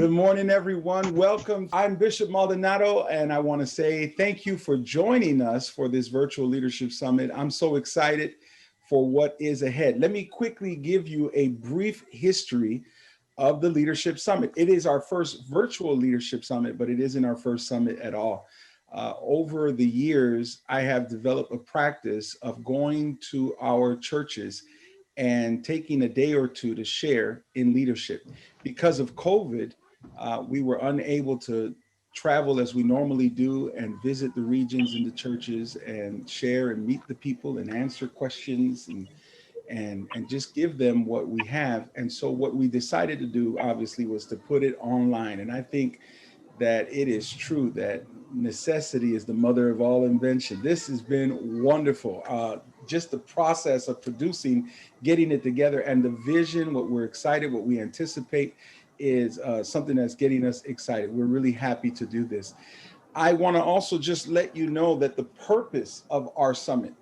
Good morning, everyone. Welcome. I'm Bishop Maldonado, and I want to say thank you for joining us for this virtual leadership summit. I'm so excited for what is ahead. Let me quickly give you a brief history of the Leadership Summit. It is our first virtual leadership summit, but it isn't our first summit at all. Over the years, I have developed a practice of going to our churches and taking a day or two to share in leadership. Because of COVID, we were unable to travel as we normally do and visit the regions and the churches and share and meet the people and answer questions and just give them what we have. And so what we decided to do, obviously, was to put it online. And I think that it is true that necessity is the mother of all invention. This has been wonderful. Just the process of producing, getting it together, and the vision, what we're excited, what we anticipate is something that's getting us excited. We're really happy to do this. I want to also just let you know that the purpose of our summit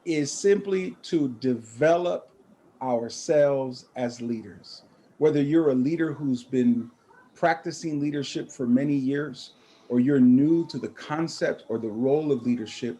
is simply to develop ourselves as leaders. Whether you're a leader who's been practicing leadership for many years, or you're new to the concept or the role of leadership,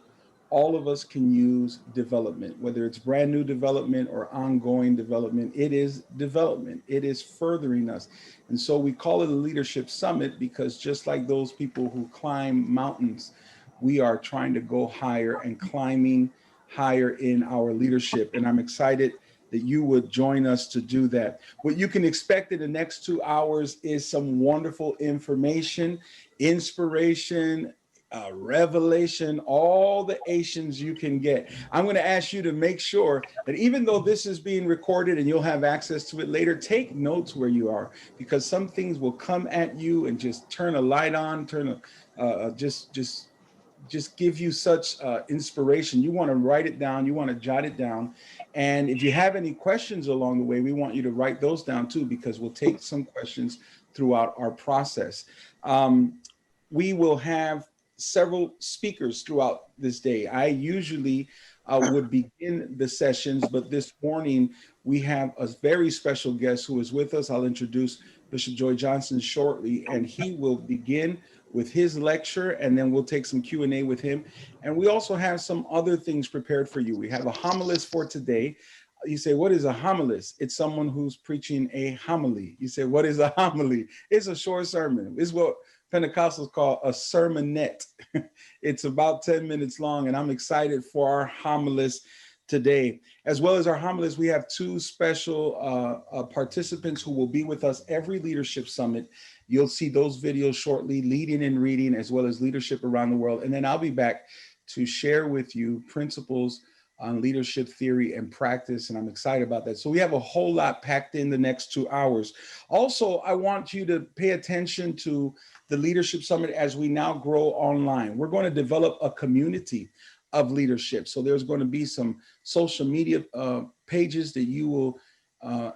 all of us can use development, whether it's brand new development or ongoing development. It is development. It is furthering us. And so we call it a leadership summit because just like those people who climb mountains, we are trying to go higher and climbing higher in our leadership. And I'm excited that you would join us to do that. What you can expect in the next 2 hours is some wonderful information, inspiration, revelation, all the Asians you can get. I'm going to ask you to make sure that even though this is being recorded and you'll have access to it later, take notes where you are, because some things will come at you and just turn a light on, just give you such inspiration. You want to write it down. You want to jot it down. And if you have any questions along the way, we want you to write those down too, because we'll take some questions throughout our process. We will have several speakers throughout this day. I usually would begin the sessions, but this morning we have a very special guest who is with us. I'll introduce Bishop Joy Johnson shortly, and he will begin with his lecture, and then we'll take some Q&A with him. And we also have some other things prepared for you. We have a homilist for today. You say, what is a homilist? It's someone who's preaching a homily. You say, what is a homily? It's a short sermon. It's what Pentecostals call a sermonette. It's about 10 minutes long, and I'm excited for our homilist today. As well as our homilist, we have two special participants who will be with us every leadership summit. You'll see those videos shortly, leading and reading, as well as leadership around the world. And then I'll be back to share with you principles on leadership theory and practice, and I'm excited about that. So we have a whole lot packed in the next 2 hours. Also, I want you to pay attention to the Leadership Summit as we now grow online. We're going to develop a community of leadership. So there's going to be some social media pages that you will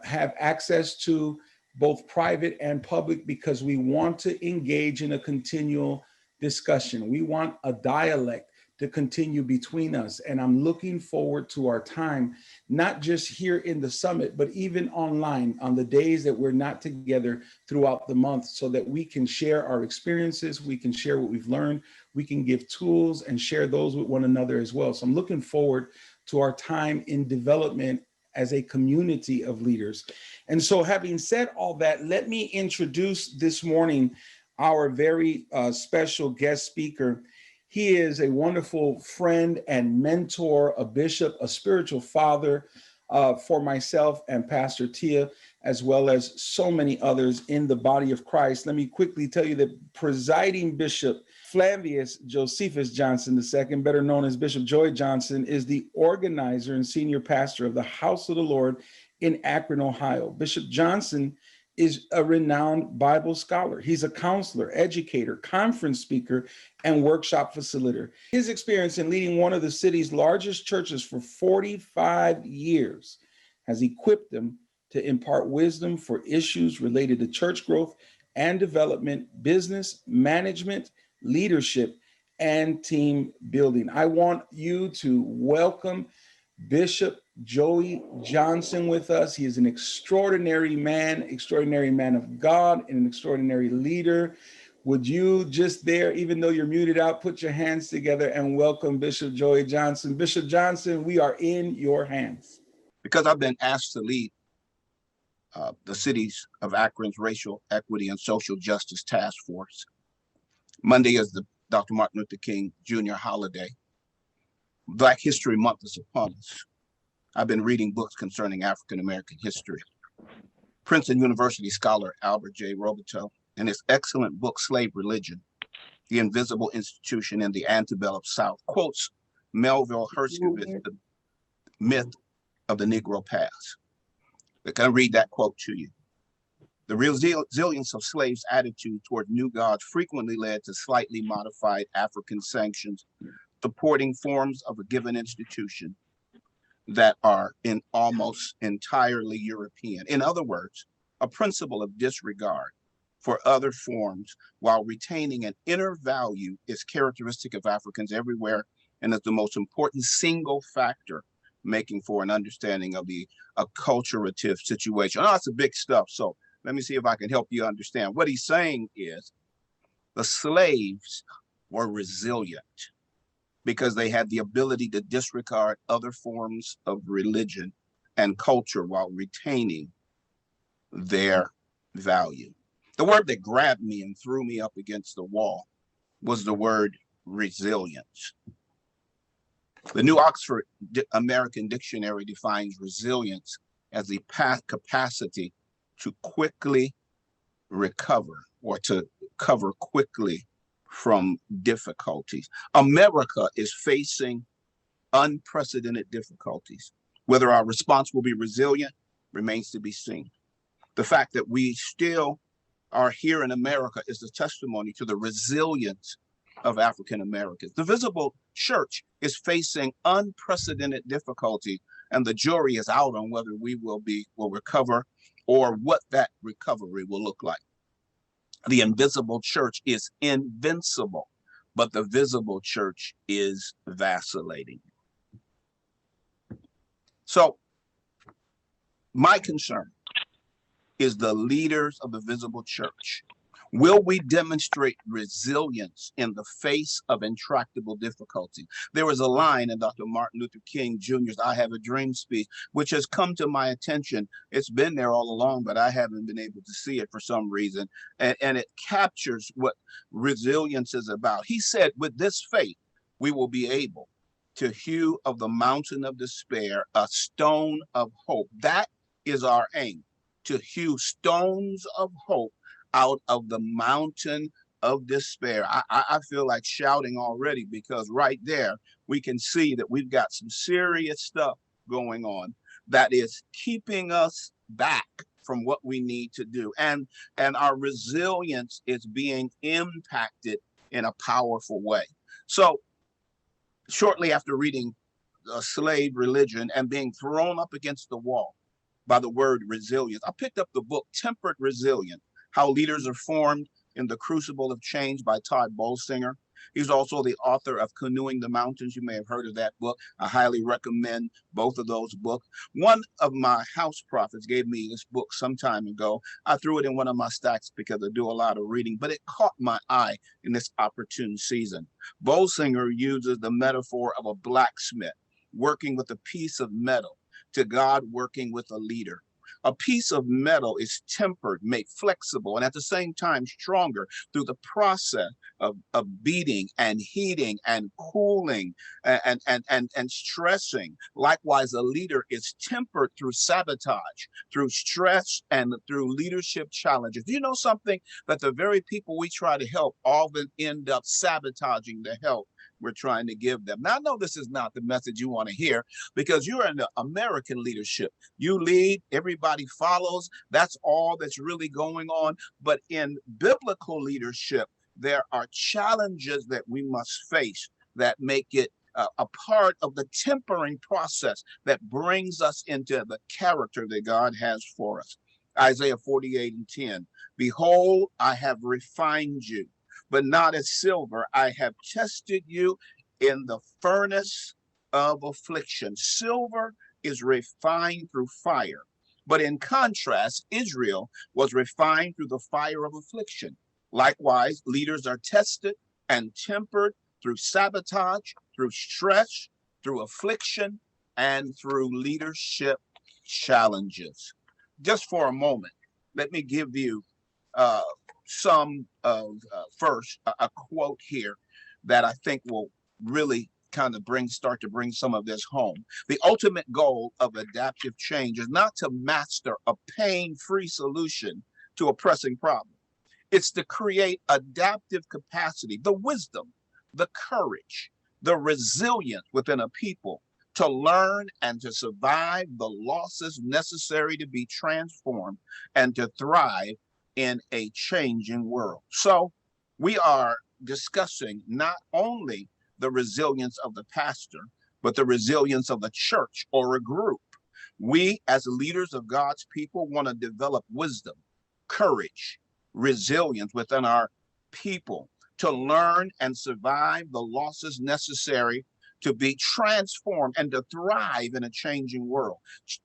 have access to, both private and public, because we want to engage in a continual discussion. We want a dialect to continue between us. And I'm looking forward to our time, not just here in the summit, but even online on the days that we're not together throughout the month, so that we can share our experiences, we can share what we've learned, we can give tools and share those with one another as well. So I'm looking forward to our time in development as a community of leaders. And so having said all that, let me introduce this morning our very special guest speaker. He is a wonderful friend and mentor, a bishop, a spiritual father for myself and Pastor Tia, as well as so many others in the body of Christ. Let me quickly tell you that presiding Bishop Flavius Josephus Johnson II, better known as Bishop Joy Johnson, is the organizer and senior pastor of the House of the Lord in Akron, Ohio. Bishop Johnson is a renowned Bible scholar. He's a counselor, educator, conference speaker, and workshop facilitator. His experience in leading one of the city's largest churches for 45 years has equipped him to impart wisdom for issues related to church growth and development, business, management, leadership, and team building. I want you to welcome Bishop Joey Johnson with us. He is an extraordinary man of God, and an extraordinary leader. Would you just there, even though you're muted out, put your hands together and welcome Bishop Joey Johnson. Bishop Johnson, we are in your hands. Because I've been asked to lead the cities of Akron's Racial Equity and Social Justice Task Force. Monday is the Dr. Martin Luther King Jr. holiday. Black History Month is upon us. I've been reading books concerning African-American history. Princeton University scholar Albert J. Roboteau, in his excellent book, Slave Religion, The Invisible Institution in the Antebellum South, quotes Melville Herskovitz, the myth of the Negro past. Can I read that quote to you? The resilience of slaves' attitude toward new gods frequently led to slightly modified African sanctions supporting forms of a given institution that are in almost entirely European. In other words, a principle of disregard for other forms while retaining an inner value is characteristic of Africans everywhere and is the most important single factor making for an understanding of the acculturative situation. Oh, that's a big stuff. So let me see if I can help you understand. What he's saying is the slaves were resilient because they had the ability to disregard other forms of religion and culture while retaining their value. The word that grabbed me and threw me up against the wall was the word resilience. The New Oxford American Dictionary defines resilience as the capacity to quickly recover or to recover quickly from difficulties. America is facing unprecedented difficulties. Whether our response will be resilient remains to be seen. The fact that we still are here in America is a testimony to the resilience of African Americans. The visible church is facing unprecedented difficulty, and the jury is out on whether we will recover or what that recovery will look like. The invisible church is invincible, but the visible church is vacillating. So my concern is the leaders of the visible church. Will we demonstrate resilience in the face of intractable difficulty? There was a line in Dr. Martin Luther King Jr.'s I Have a Dream speech, which has come to my attention. It's been there all along, but I haven't been able to see it for some reason. And it captures what resilience is about. He said, with this faith, we will be able to hew of the mountain of despair a stone of hope. That is our aim, to hew stones of hope out of the mountain of despair. I feel like shouting already, because right there we can see that we've got some serious stuff going on that is keeping us back from what we need to do. And our resilience is being impacted in a powerful way. So shortly after reading Slave Religion and being thrown up against the wall by the word resilience, I picked up the book Tempered Resilience: How Leaders Are Formed in the Crucible of Change by Todd Bolsinger. He's also the author of Canoeing the Mountains. You may have heard of that book. I highly recommend both of those books. One of my house prophets gave me this book some time ago. I threw it in one of my stacks because I do a lot of reading, but it caught my eye in this opportune season. Bolsinger uses the metaphor of a blacksmith working with a piece of metal to God working with a leader. A piece of metal is tempered, made flexible, and at the same time stronger through the process of beating and heating and cooling and stressing. Likewise, a leader is tempered through sabotage, through stress, and through leadership challenges. Do you know something? That the very people we try to help often end up sabotaging the help we're trying to give them. Now, I know this is not the message you want to hear, because you're in the American leadership. You lead, everybody follows. That's all that's really going on. But in biblical leadership, there are challenges that we must face that make it a part of the tempering process that brings us into the character that God has for us. Isaiah 48:10, behold, I have refined you, but not as silver. I have tested you in the furnace of affliction. Silver is refined through fire. But in contrast, Israel was refined through the fire of affliction. Likewise, leaders are tested and tempered through sabotage, through stress, through affliction, and through leadership challenges. Just for a moment, let me give you some of first a quote here that I think will really kind of start to bring some of this home. The ultimate goal of adaptive change is not to master a pain-free solution to a pressing problem. It's to create adaptive capacity, the wisdom, the courage, the resilience within a people to learn and to survive the losses necessary to be transformed and to thrive in a changing world. So we are discussing not only the resilience of the pastor, but the resilience of a church or a group. We, as leaders of God's people, want to develop wisdom, courage, resilience within our people to learn and survive the losses necessary to be transformed and to thrive in a changing world.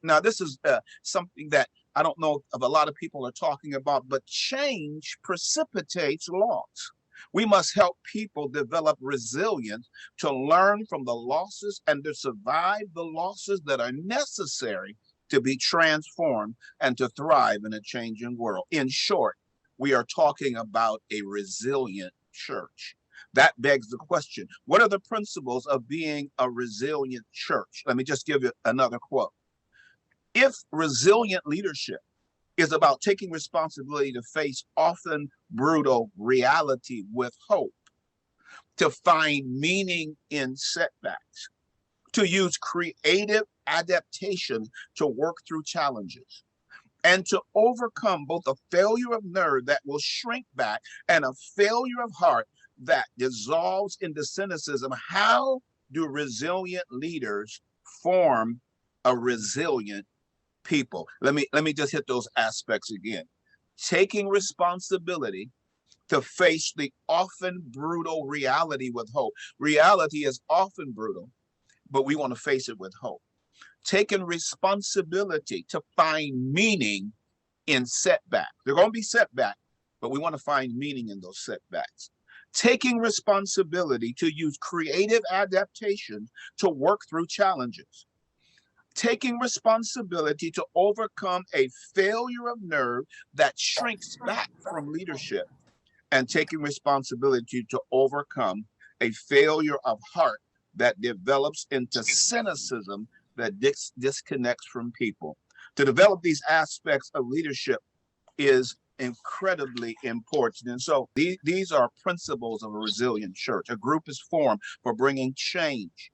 Now, this is something that I don't know if a lot of people are talking about, but change precipitates loss. We must help people develop resilience to learn from the losses and to survive the losses that are necessary to be transformed and to thrive in a changing world. In short, we are talking about a resilient church. That begs the question, what are the principles of being a resilient church? Let me just give you another quote. If resilient leadership is about taking responsibility to face often brutal reality with hope, to find meaning in setbacks, to use creative adaptation to work through challenges, and to overcome both a failure of nerve that will shrink back and a failure of heart that dissolves into cynicism. How do resilient leaders form a resilient people? Let me just hit those aspects again. Taking responsibility to face the often brutal reality with hope. Reality is often brutal, but we want to face it with hope. Taking responsibility to find meaning in setbacks. They're going to be setbacks, but we want to find meaning in those setbacks. Taking responsibility to use creative adaptation to work through challenges. Taking responsibility to overcome a failure of nerve that shrinks back from leadership, and taking responsibility to overcome a failure of heart that develops into cynicism that disconnects from people. To develop these aspects of leadership is incredibly important. And so these are principles of a resilient church. A group is formed for bringing change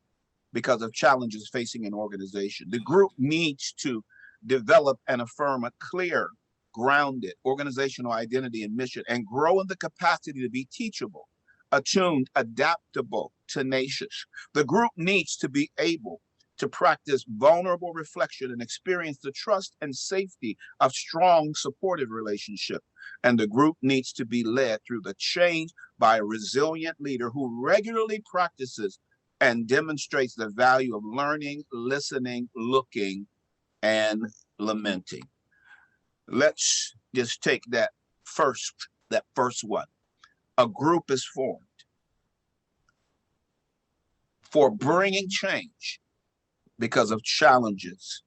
because of challenges facing an organization. The group needs to develop and affirm a clear, grounded organizational identity and mission, and grow in the capacity to be teachable, attuned, adaptable, tenacious. The group needs to be able to practice vulnerable reflection and experience the trust and safety of strong, supportive relationship. And the group needs to be led through the change by a resilient leader who regularly practices and demonstrates the value of learning, listening, looking, and lamenting. Let's just take that first one. A group is formed for bringing change because of challenges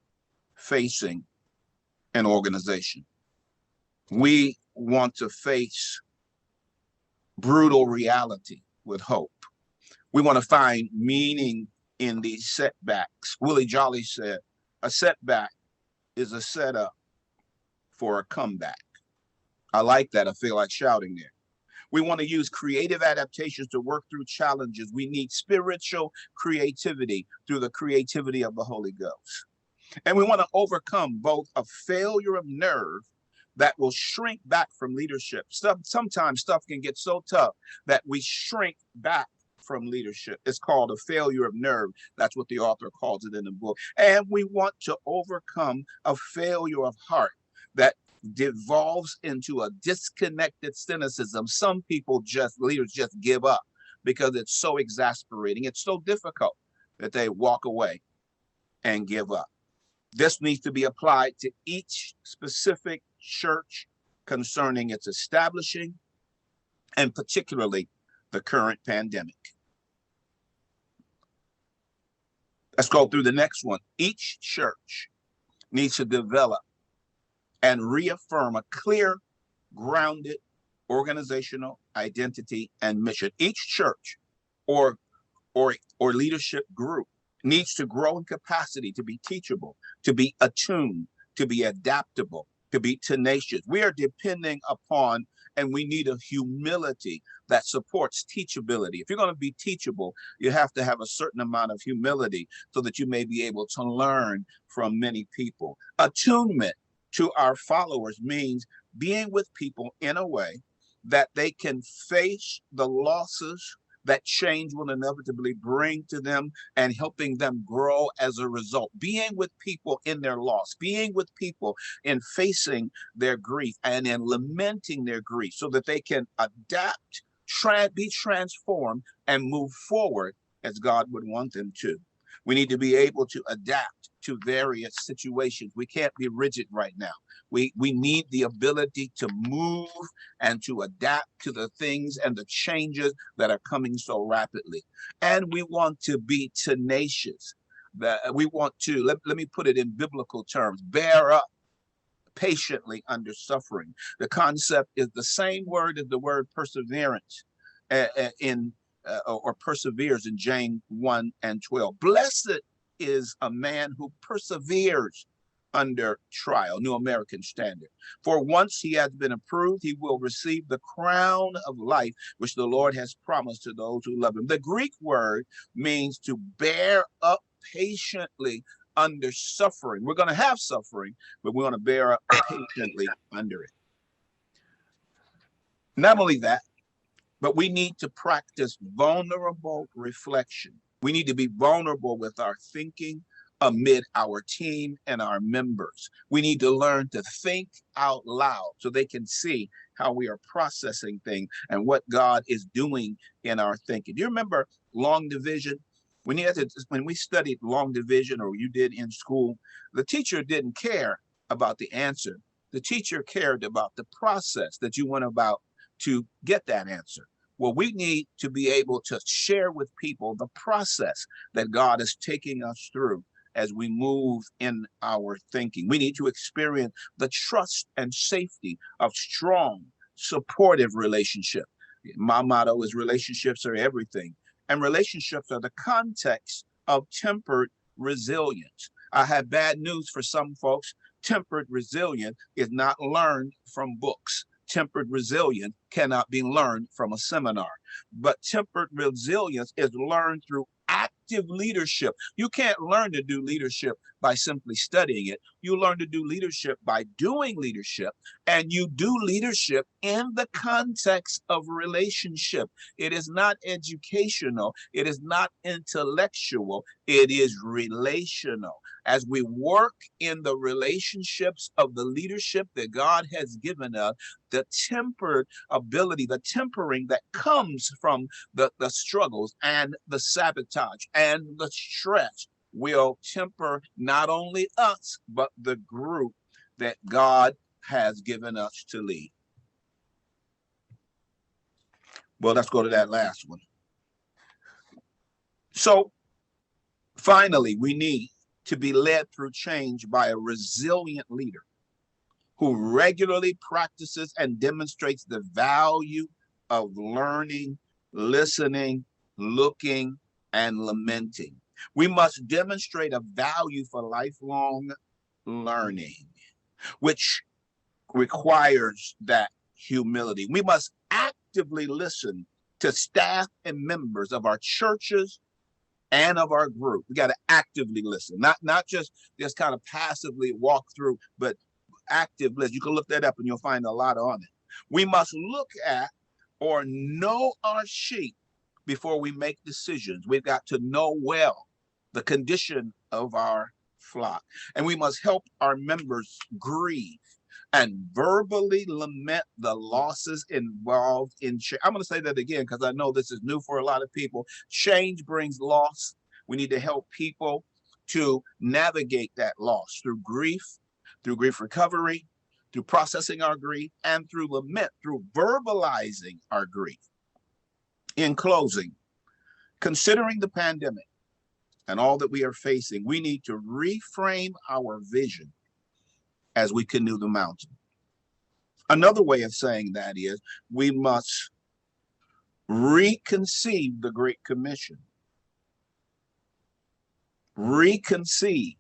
facing an organization. We want to face brutal reality with hope. We want to find meaning in these setbacks. Willie Jolly said, a setback is a setup for a comeback. I like that. I feel like shouting there. We want to use creative adaptations to work through challenges. We need spiritual creativity through the creativity of the Holy Ghost. And we want to overcome both a failure of nerve that will shrink back from leadership. Sometimes stuff can get so tough that we shrink back from leadership. It's called a failure of nerve. That's what the author calls it in the book. And we want to overcome a failure of heart that devolves into a disconnected cynicism. Some leaders just give up because it's so exasperating. It's so difficult that they walk away and give up. This needs to be applied to each specific church concerning its establishing and particularly the current pandemic. Let's go through the next one. Each church needs to develop and reaffirm a clear, grounded organizational identity and mission. Each church or leadership group needs to grow in capacity to be teachable, to be attuned, to be adaptable, to be tenacious. We are depending upon, and we need a humility that supports teachability. If you're going to be teachable, you have to have a certain amount of humility so that you may be able to learn from many people. Attunement to our followers means being with people in a way that they can face the losses that change will inevitably bring to them and helping them grow as a result. Being with people in their loss, being with people in facing their grief and in lamenting their grief so that they can adapt, be transformed, and move forward as God would want them to. We need to be able to adapt to various situations. We can't be rigid right now. We need the ability to move and to adapt to the things and the changes that are coming so rapidly. And we want to be tenacious. We want to, let me put it in biblical terms, bear up patiently under suffering. The concept is the same word as the word perseverance or perseveres in James 1:12. Blessed is a man who perseveres under trial, New American Standard. For once he has been approved, he will receive the crown of life, which the Lord has promised to those who love him. The Greek word means to bear up patiently under suffering. We're going to have suffering, but we're going to bear up patiently under it. Not only that, but we need to practice vulnerable reflection. We need to be vulnerable with our thinking amid our team and our members. We need to learn to think out loud so they can see how we are processing things and what God is doing in our thinking. Do you remember long division? When we studied long division, or you did in school, the teacher didn't care about the answer. The teacher cared about the process that you went about to get that answer. Well, we need to be able to share with people the process that God is taking us through as we move in our thinking. We need to experience the trust and safety of strong, supportive relationship. My motto is relationships are everything. And relationships are the context of tempered resilience. I have bad news for some folks. Tempered resilience is not learned from books. Tempered resilience cannot be learned from a seminar. But tempered resilience is learned through active leadership. You can't learn to do leadership by simply studying it. You learn to do leadership by doing leadership, and you do leadership in the context of relationship. It is not educational. It is not intellectual. It is relational. As we work in the relationships of the leadership that God has given us, the tempered ability, the tempering that comes from the struggles and the sabotage and the stress will temper not only us, but the group that God has given us to lead. Well, let's go to that last one. So finally, we need to be led through change by a resilient leader who regularly practices and demonstrates the value of learning, listening, looking, and lamenting. We must demonstrate a value for lifelong learning, which requires that humility. We must actively listen to staff and members of our churches and of our group. We got to actively listen, not just kind of passively walk through, but active listen. You can look that up and you'll find a lot on it. We must look at or know our sheep before we make decisions. We've got to know well the condition of our flock, and we must help our members grieve and verbally lament the losses involved in change. I'm going to say that again because I know this is new for a lot of people. Change brings loss. We need to help people to navigate that loss through grief recovery, through processing our grief, and through lament, through verbalizing our grief. In closing, considering the pandemic and all that we are facing, we need to reframe our vision as we canoe the mountain. Another way of saying that is we must reconceive the Great Commission. Reconceive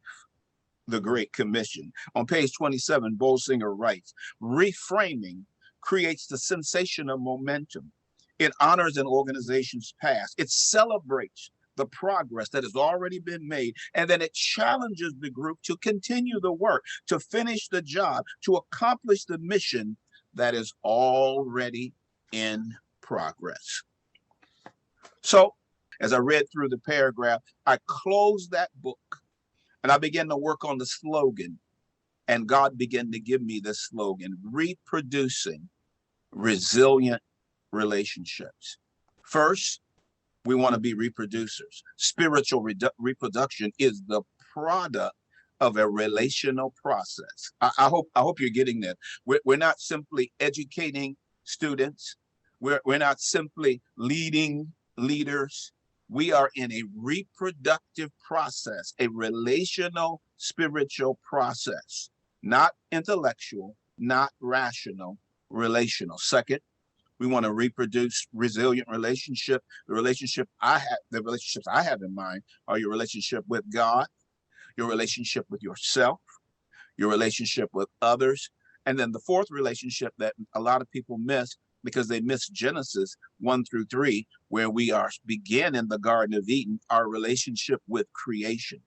the Great Commission. On page 27, Bolsinger writes, reframing creates the sensation of momentum. It honors an organization's past. It celebrates the progress that has already been made, and then it challenges the group to continue the work, to finish the job, to accomplish the mission that is already in progress. So, as I read through the paragraph, I closed that book and I began to work on the slogan, and God began to give me this slogan: reproducing resilient relationships. First, we want to be reproducers. Spiritual reproduction is the product of a relational process. I hope you're getting that. We're not simply educating students. We're not simply leading leaders. We are in a reproductive process, a relational, spiritual process, not intellectual, not rational, relational. Second, we want to reproduce resilient relationship. The relationships I have in mind are your relationship with God, your relationship with yourself, your relationship with others. And then the fourth relationship that a lot of people miss because they miss Genesis 1-3, where we begin in the Garden of Eden, our relationship with creation.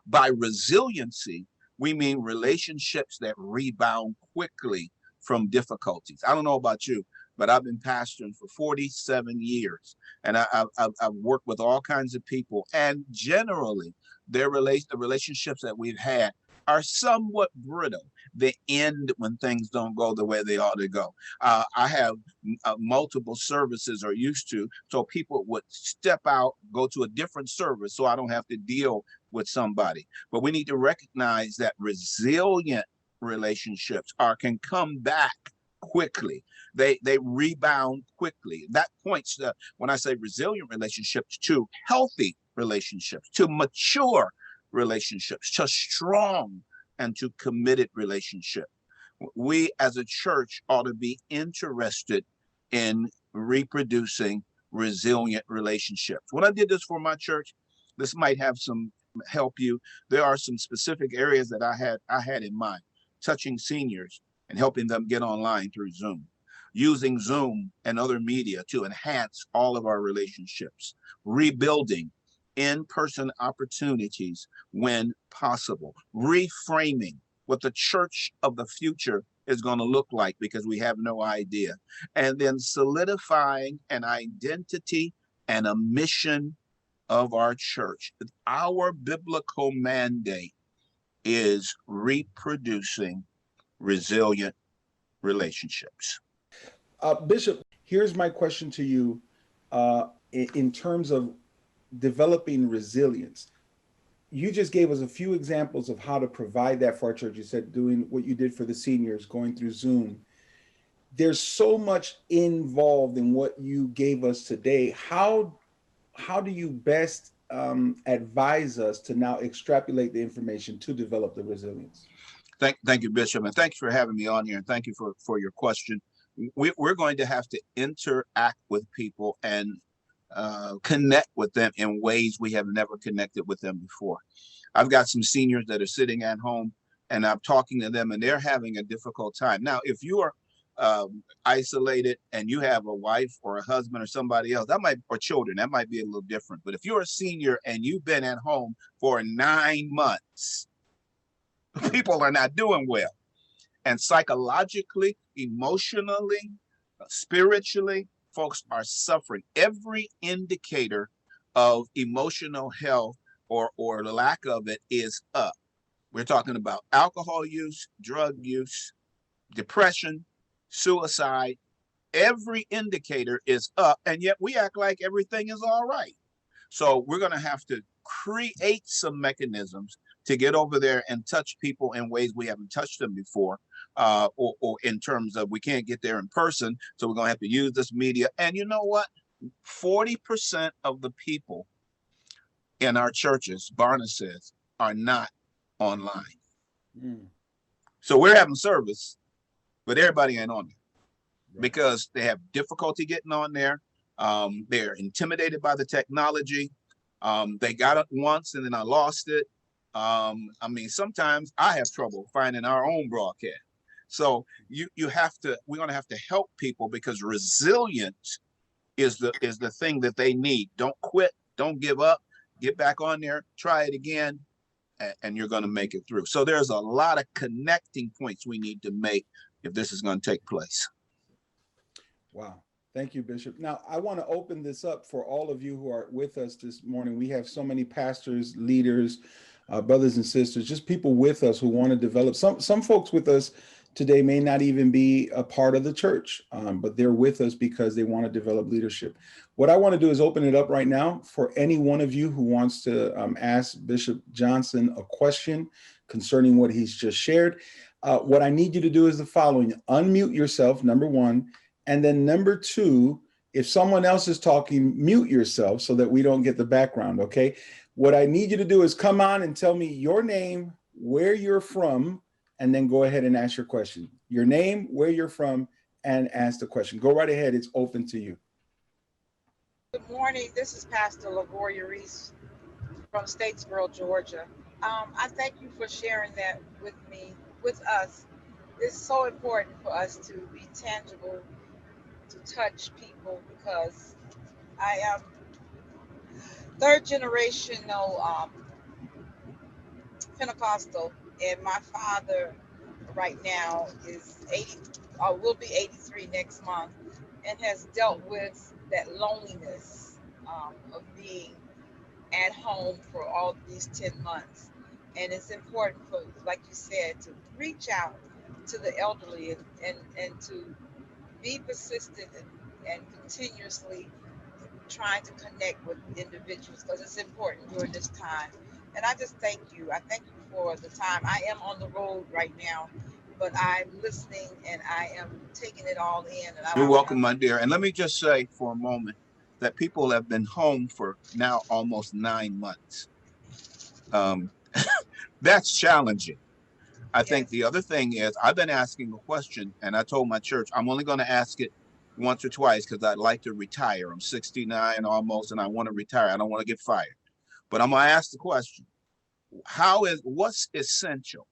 By resiliency, we mean relationships that rebound quickly from difficulties. I don't know about you, but I've been pastoring for 47 years, and I've worked with all kinds of people, and generally, the relationships that we've had are somewhat brittle. They end when things don't go the way they ought to go. I have multiple services or used to, so people would step out, go to a different service so I don't have to deal with somebody. But we need to recognize that resilient relationships can come back quickly. They rebound quickly. That points to, when I say resilient relationships, to healthy relationships, to mature relationships, to strong and to committed relationship. We as a church ought to be interested in reproducing resilient relationships. When I did this for my church, this might have some help you. There are some specific areas that I had in mind: touching seniors and helping them get online through Zoom, using Zoom and other media to enhance all of our relationships, rebuilding in-person opportunities when possible, reframing what the church of the future is going to look like because we have no idea, and then solidifying an identity and a mission of our church. Our biblical mandate is reproducing resilient relationships. Bishop, here's my question to you in terms of developing resilience. You just gave us a few examples of how to provide that for our church. You said doing what you did for the seniors, going through Zoom. There's so much involved in what you gave us today. How do you best advise us to now extrapolate the information to develop the resilience? Thank you, Bishop, and thank you for having me on here, and thank you for your question. We're going to have to interact with people and connect with them in ways we have never connected with them before. I've got some seniors that are sitting at home, and I'm talking to them, and they're having a difficult time. Now, if you are isolated and you have a wife or a husband or somebody else, or children, that might be a little different. But if you're a senior and you've been at home for 9 months, people are not doing well. And psychologically, emotionally, spiritually, folks are suffering. Every indicator of emotional health or the lack of it is up. We're talking about alcohol use, drug use, depression, suicide. Every indicator is up, and yet we act like everything is all right. So we're going to have to create some mechanisms to get over there and touch people in ways we haven't touched them before, or in terms of we can't get there in person, so we're going to have to use this media. And you know what? 40% of the people in our churches, Barna says, are not online. Mm. So we're having service, but everybody ain't on there, right, because they have difficulty getting on there. They're intimidated by the technology. They got it once and then I lost it. I mean, sometimes I have trouble finding our own broadcast. So we're going to have to help people, because resilience is the thing that they need. Don't quit. Don't give up. Get back on there. Try it again, and you're going to make it through. So there's a lot of connecting points we need to make if this is going to take place. Wow. Thank you, Bishop. Now, I want to open this up for all of you who are with us this morning. We have so many pastors, leaders, brothers and sisters, just people with us who want to develop. Some folks with us today may not even be a part of the church, but they're with us because they want to develop leadership. What I want to do is open it up right now for any one of you who wants to ask Bishop Johnson a question concerning what he's just shared. What I need you to do is the following: unmute yourself, number one. And then number two, if someone else is talking, mute yourself so that we don't get the background, okay? What I need you to do is come on and tell me your name, where you're from, and then go ahead and ask your question. Your name, where you're from, and ask the question. Go right ahead. It's open to you. Good morning. This is Pastor LaVoria Reese from Statesboro, Georgia. I thank you for sharing that with us. It's so important for us to be tangible, to touch people, because I am third generational Pentecostal, and my father right now is 80, or will be 83 next month, and has dealt with that loneliness of being at home for all these 10 months. And it's important for, like you said, to reach out to the elderly and to be persistent and continuously trying to connect with individuals, because it's important during this time. And I just thank you. I thank you for the time. I am on the road right now, but I'm listening and I am taking it all in. And You're welcome, my dear. And let me just say for a moment that people have been home for now almost 9 months. That's challenging. I think the other thing is, I've been asking a question, and I told my church I'm only going to ask it once or twice because I'd like to retire. I'm 69 almost, and I want to retire. I don't want to get fired. But I'm going to ask the question: what's essential?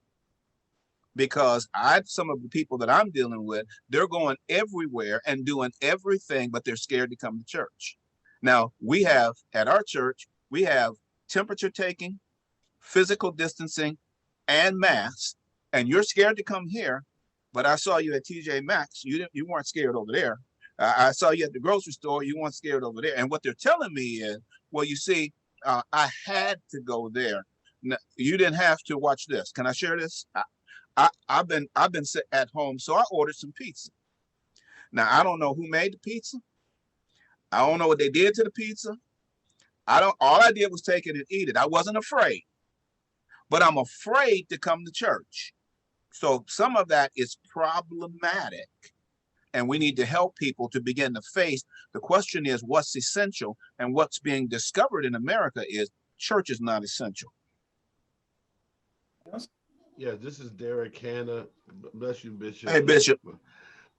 Because some of the people that I'm dealing with, they're going everywhere and doing everything, but they're scared to come to church. Now, we have at our church, we have temperature taking, physical distancing, and masks. And you're scared to come here, but I saw you at TJ Maxx. You weren't scared over there. I saw you at the grocery store. You weren't scared over there. And what they're telling me is, well, you see, I had to go there. No, you didn't have to. Watch this. Can I share this? I've been at home, so I ordered some pizza. Now I don't know who made the pizza. I don't know what they did to the pizza. All I did was take it and eat it. I wasn't afraid, but I'm afraid to come to church. So some of that is problematic, and we need to help people to begin to face. The question is, what's essential? And what's being discovered in America is church is not essential. Yeah, this is Derek Hanna. Bless you, Bishop. Hey, Bishop.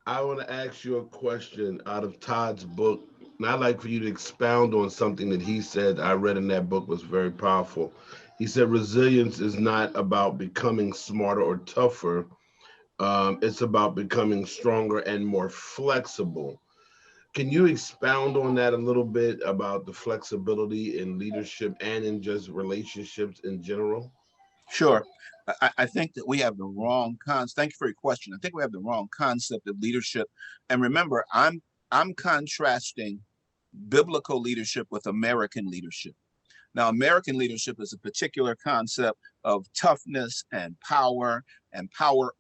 I want to ask you a question out of Todd's book, and I'd like for you to expound on something that he said. I read in that book was very powerful. He said resilience is not about becoming smarter or tougher. It's about becoming stronger and more flexible. Can you expound on that a little bit about the flexibility in leadership and in just relationships in general? Sure. I think that we have the wrong concept. Thank you for your question. I think we have the wrong concept of leadership. And remember, I'm contrasting biblical leadership with American leadership. Now, American leadership is a particular concept of toughness and power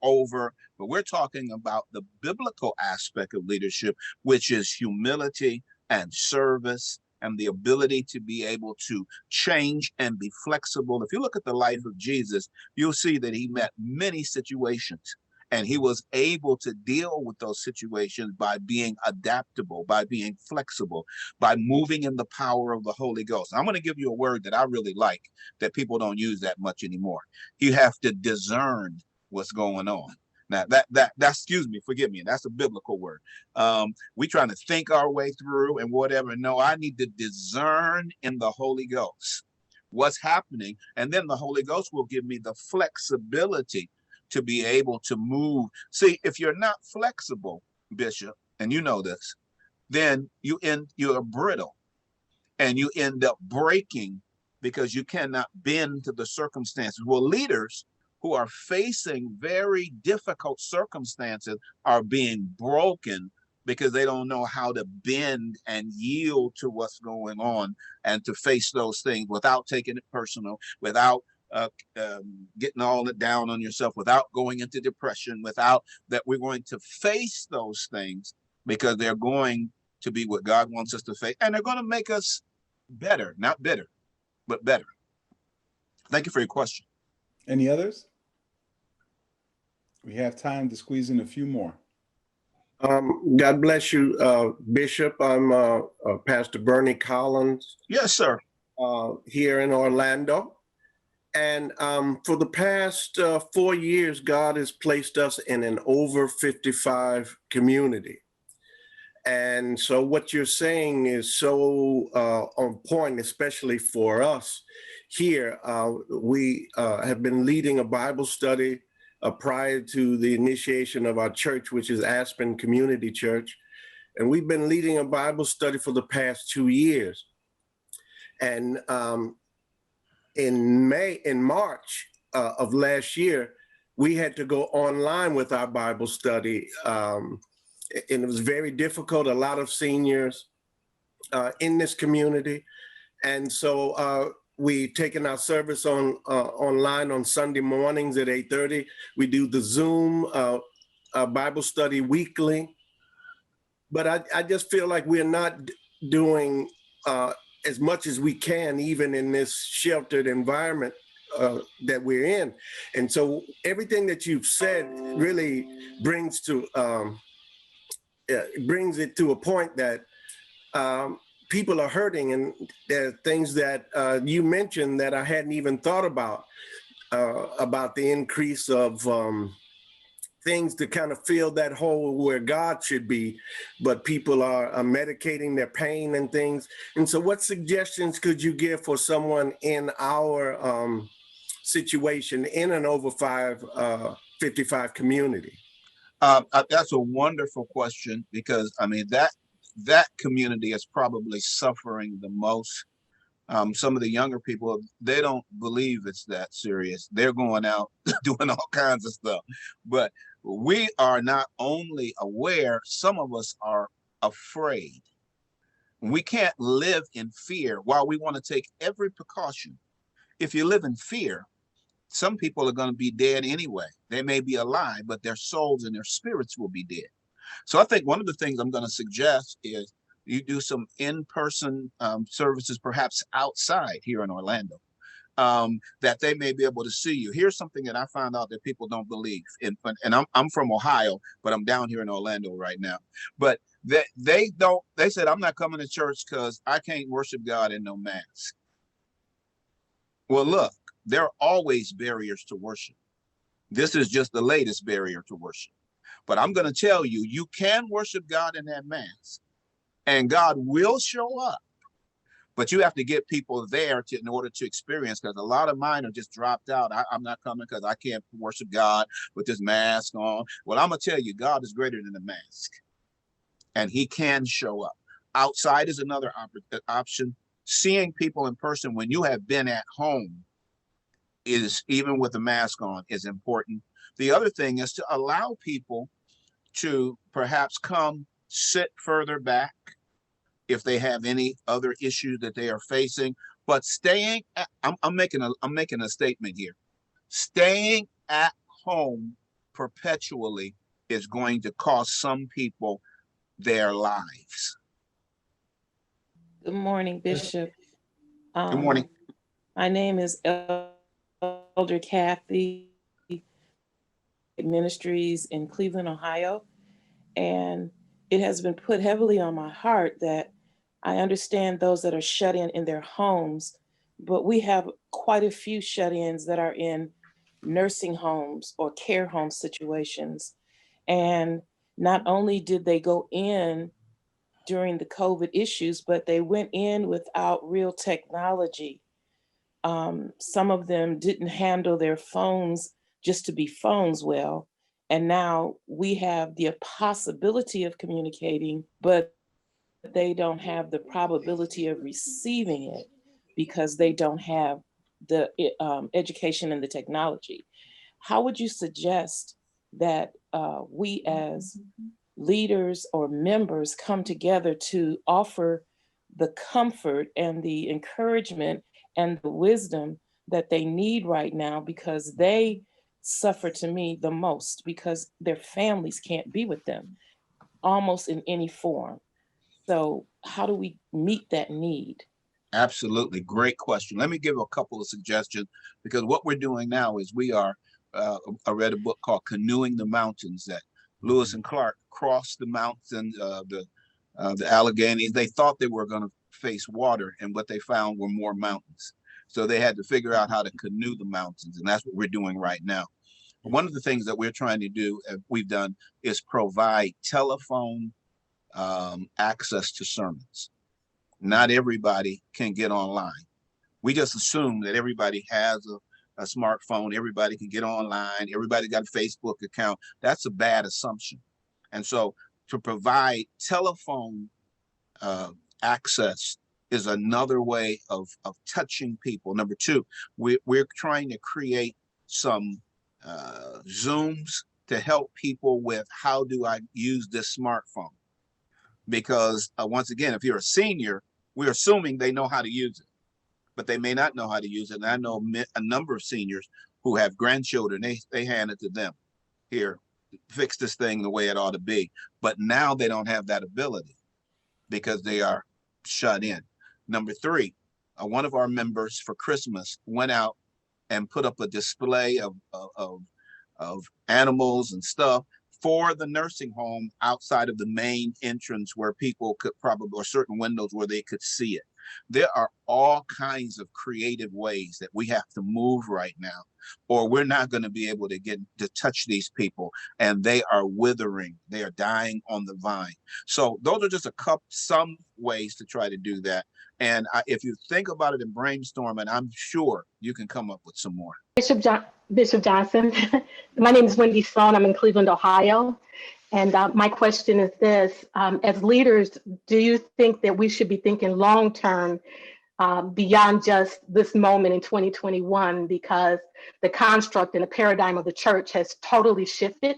over, but we're talking about the biblical aspect of leadership, which is humility and service and the ability to be able to change and be flexible. If you look at the life of Jesus, you'll see that he met many situations and he was able to deal with those situations by being adaptable, by being flexible, by moving in the power of the Holy Ghost. I'm going to give you a word that I really like that people don't use that much anymore. You have to discern what's going on. Now that's, excuse me, forgive me, that's a biblical word. We trying to think our way through and whatever. No, I need to discern in the Holy Ghost what's happening. And then the Holy Ghost will give me the flexibility to be able to move. See, if you're not flexible, Bishop, and you know this, then you're brittle and you end up breaking because you cannot bend to the circumstances. Well, leaders who are facing very difficult circumstances are being broken because they don't know how to bend and yield to what's going on and to face those things without taking it personal, without getting all it down on yourself, without going into depression, without that. We're going to face those things because they're going to be what God wants us to face, and they're going to make us better, not bitter, but better. Thank you for your question. Any others? We have time to squeeze in a few more. God bless you, Bishop. I'm Pastor Bernie Collins. Yes, sir. Here in Orlando. And for the past 4 years, God has placed us in an over 55 community. And so what you're saying is so on point, especially for us here. We have been leading a Bible study prior to the initiation of our church, which is Aspen Community Church. And we've been leading a Bible study for the past 2 years. And in March of last year, we had to go online with our Bible study. And it was very difficult, a lot of seniors in this community. And so we taken our service online on Sunday mornings at 8:30. We do the Zoom Bible study weekly. But I just feel like we're not doing as much as we can, even in this sheltered environment that we're in. And so everything that you've said really brings it to a point that people are hurting, and there are things that you mentioned that I hadn't even thought about the increase of things to kind of fill that hole where God should be, but people are medicating their pain and things. And so what suggestions could you give for someone in our situation in an over 55 community? That's a wonderful question, because I mean, that community is probably suffering the most. Some of the younger people, they don't believe it's that serious. They're going out doing all kinds of stuff. But we are not only aware, some of us are afraid. We can't live in fear while we want to take every precaution. If you live in fear, some people are going to be dead anyway. They may be alive, but their souls and their spirits will be dead. So I think one of the things I'm going to suggest is you do some in-person services, perhaps outside here in Orlando, that they may be able to see you. Here's something that I found out that people don't believe. And I'm from Ohio, but I'm down here in Orlando right now. But they said, I'm not coming to church because I can't worship God in no mask. Well, look, there are always barriers to worship. This is just the latest barrier to worship. But I'm going to tell you, you can worship God in that mask, and God will show up. But you have to get people there in order to experience, because a lot of mine are just dropped out. I'm not coming because I can't worship God with this mask on. Well, I'm going to tell you, God is greater than the mask, and he can show up. Outside is another option. Seeing people in person when you have been at home is, even with the mask on, is important. The other thing is to allow people to perhaps come sit further back if they have any other issues that they are facing. But staying at, I'm making a statement here. Staying at home perpetually is going to cost some people their lives. Good morning, Bishop. Good morning. My name is Elder Kathy Ministries in Cleveland, Ohio, and it has been put heavily on my heart that I understand those that are shut in their homes, but we have quite a few shut-ins that are in nursing homes or care home situations. And not only did they go in during the COVID issues, but they went in without real technology. Some of them didn't handle their phones just to be phones well. And now we have the possibility of communicating, but they don't have the probability of receiving it because they don't have the education and the technology. How would you suggest that we as leaders or members come together to offer the comfort and the encouragement and the wisdom that they need right now, because they suffer to me the most because their families can't be with them almost in any form. So how do we meet that need? Absolutely. Great question. Let me give a couple of suggestions, because what we're doing now is I read a book called Canoeing the Mountains that Lewis and Clark crossed the mountains, the Alleghenies. They thought they were going to face water, and what they found were more mountains. So they had to figure out how to canoe the mountains, and that's what we're doing right now. One of the things that we're trying to do, we've done, is provide telephone access to sermons. Not everybody can get online. We just assume that everybody has a smartphone, everybody can get online, everybody got a Facebook account. That's a bad assumption. And so to provide telephone access is another way of touching people. Number two, we're trying to create some Zooms to help people with how do I use this smartphone? Because once again, if you're a senior, we're assuming they know how to use it, but they may not know how to use it. And I know a number of seniors who have grandchildren, they hand it to them. Here, fix this thing the way it ought to be. But now they don't have that ability because they are shut in. Number three, one of our members for Christmas went out and put up a display of animals and stuff for the nursing home outside of the main entrance where people could probably, or certain windows where they could see it. There are all kinds of creative ways that we have to move right now, or we're not going to be able to get to touch these people, and they are withering. They are dying on the vine. So those are just some ways to try to do that. And if you think about it and brainstorm, and I'm sure you can come up with some more. Bishop Johnson, my name is Wendy Sloan. I'm in Cleveland, Ohio. And my question is this, as leaders, do you think that we should be thinking long-term beyond just this moment in 2021, because the construct and the paradigm of the church has totally shifted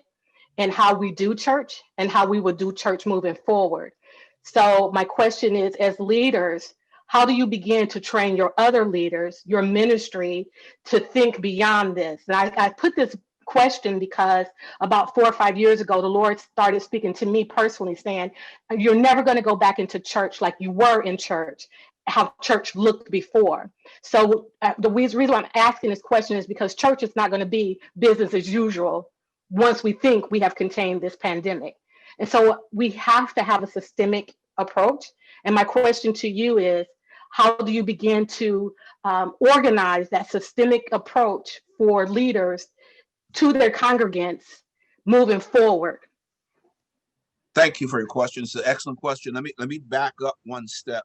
in how we do church and how we will do church moving forward? So my question is, as leaders, how do you begin to train your other leaders, your ministry, to think beyond this? And I put this question because about 4 or 5 years ago, the Lord started speaking to me personally, saying, you're never going to go back into church like you were in church, how church looked before. So the reason why I'm asking this question is because church is not going to be business as usual once we think we have contained this pandemic. And so we have to have a systemic approach. And my question to you is, how do you begin to organize that systemic approach for leaders to their congregants moving forward? Thank you for your question. It's an excellent question. Let me back up one step,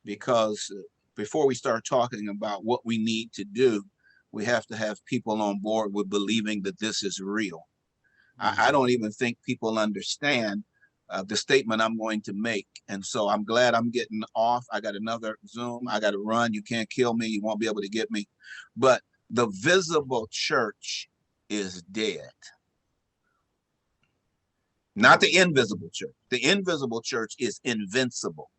because before we start talking about what we need to do, we have to have people on board with believing that this is real. I don't even think people understand the statement I'm going to make. And so I'm glad I'm getting off. I got another Zoom. I got to run. You can't kill me. You won't be able to get me. But the visible church is dead. Not the invisible church. The invisible church is invincible.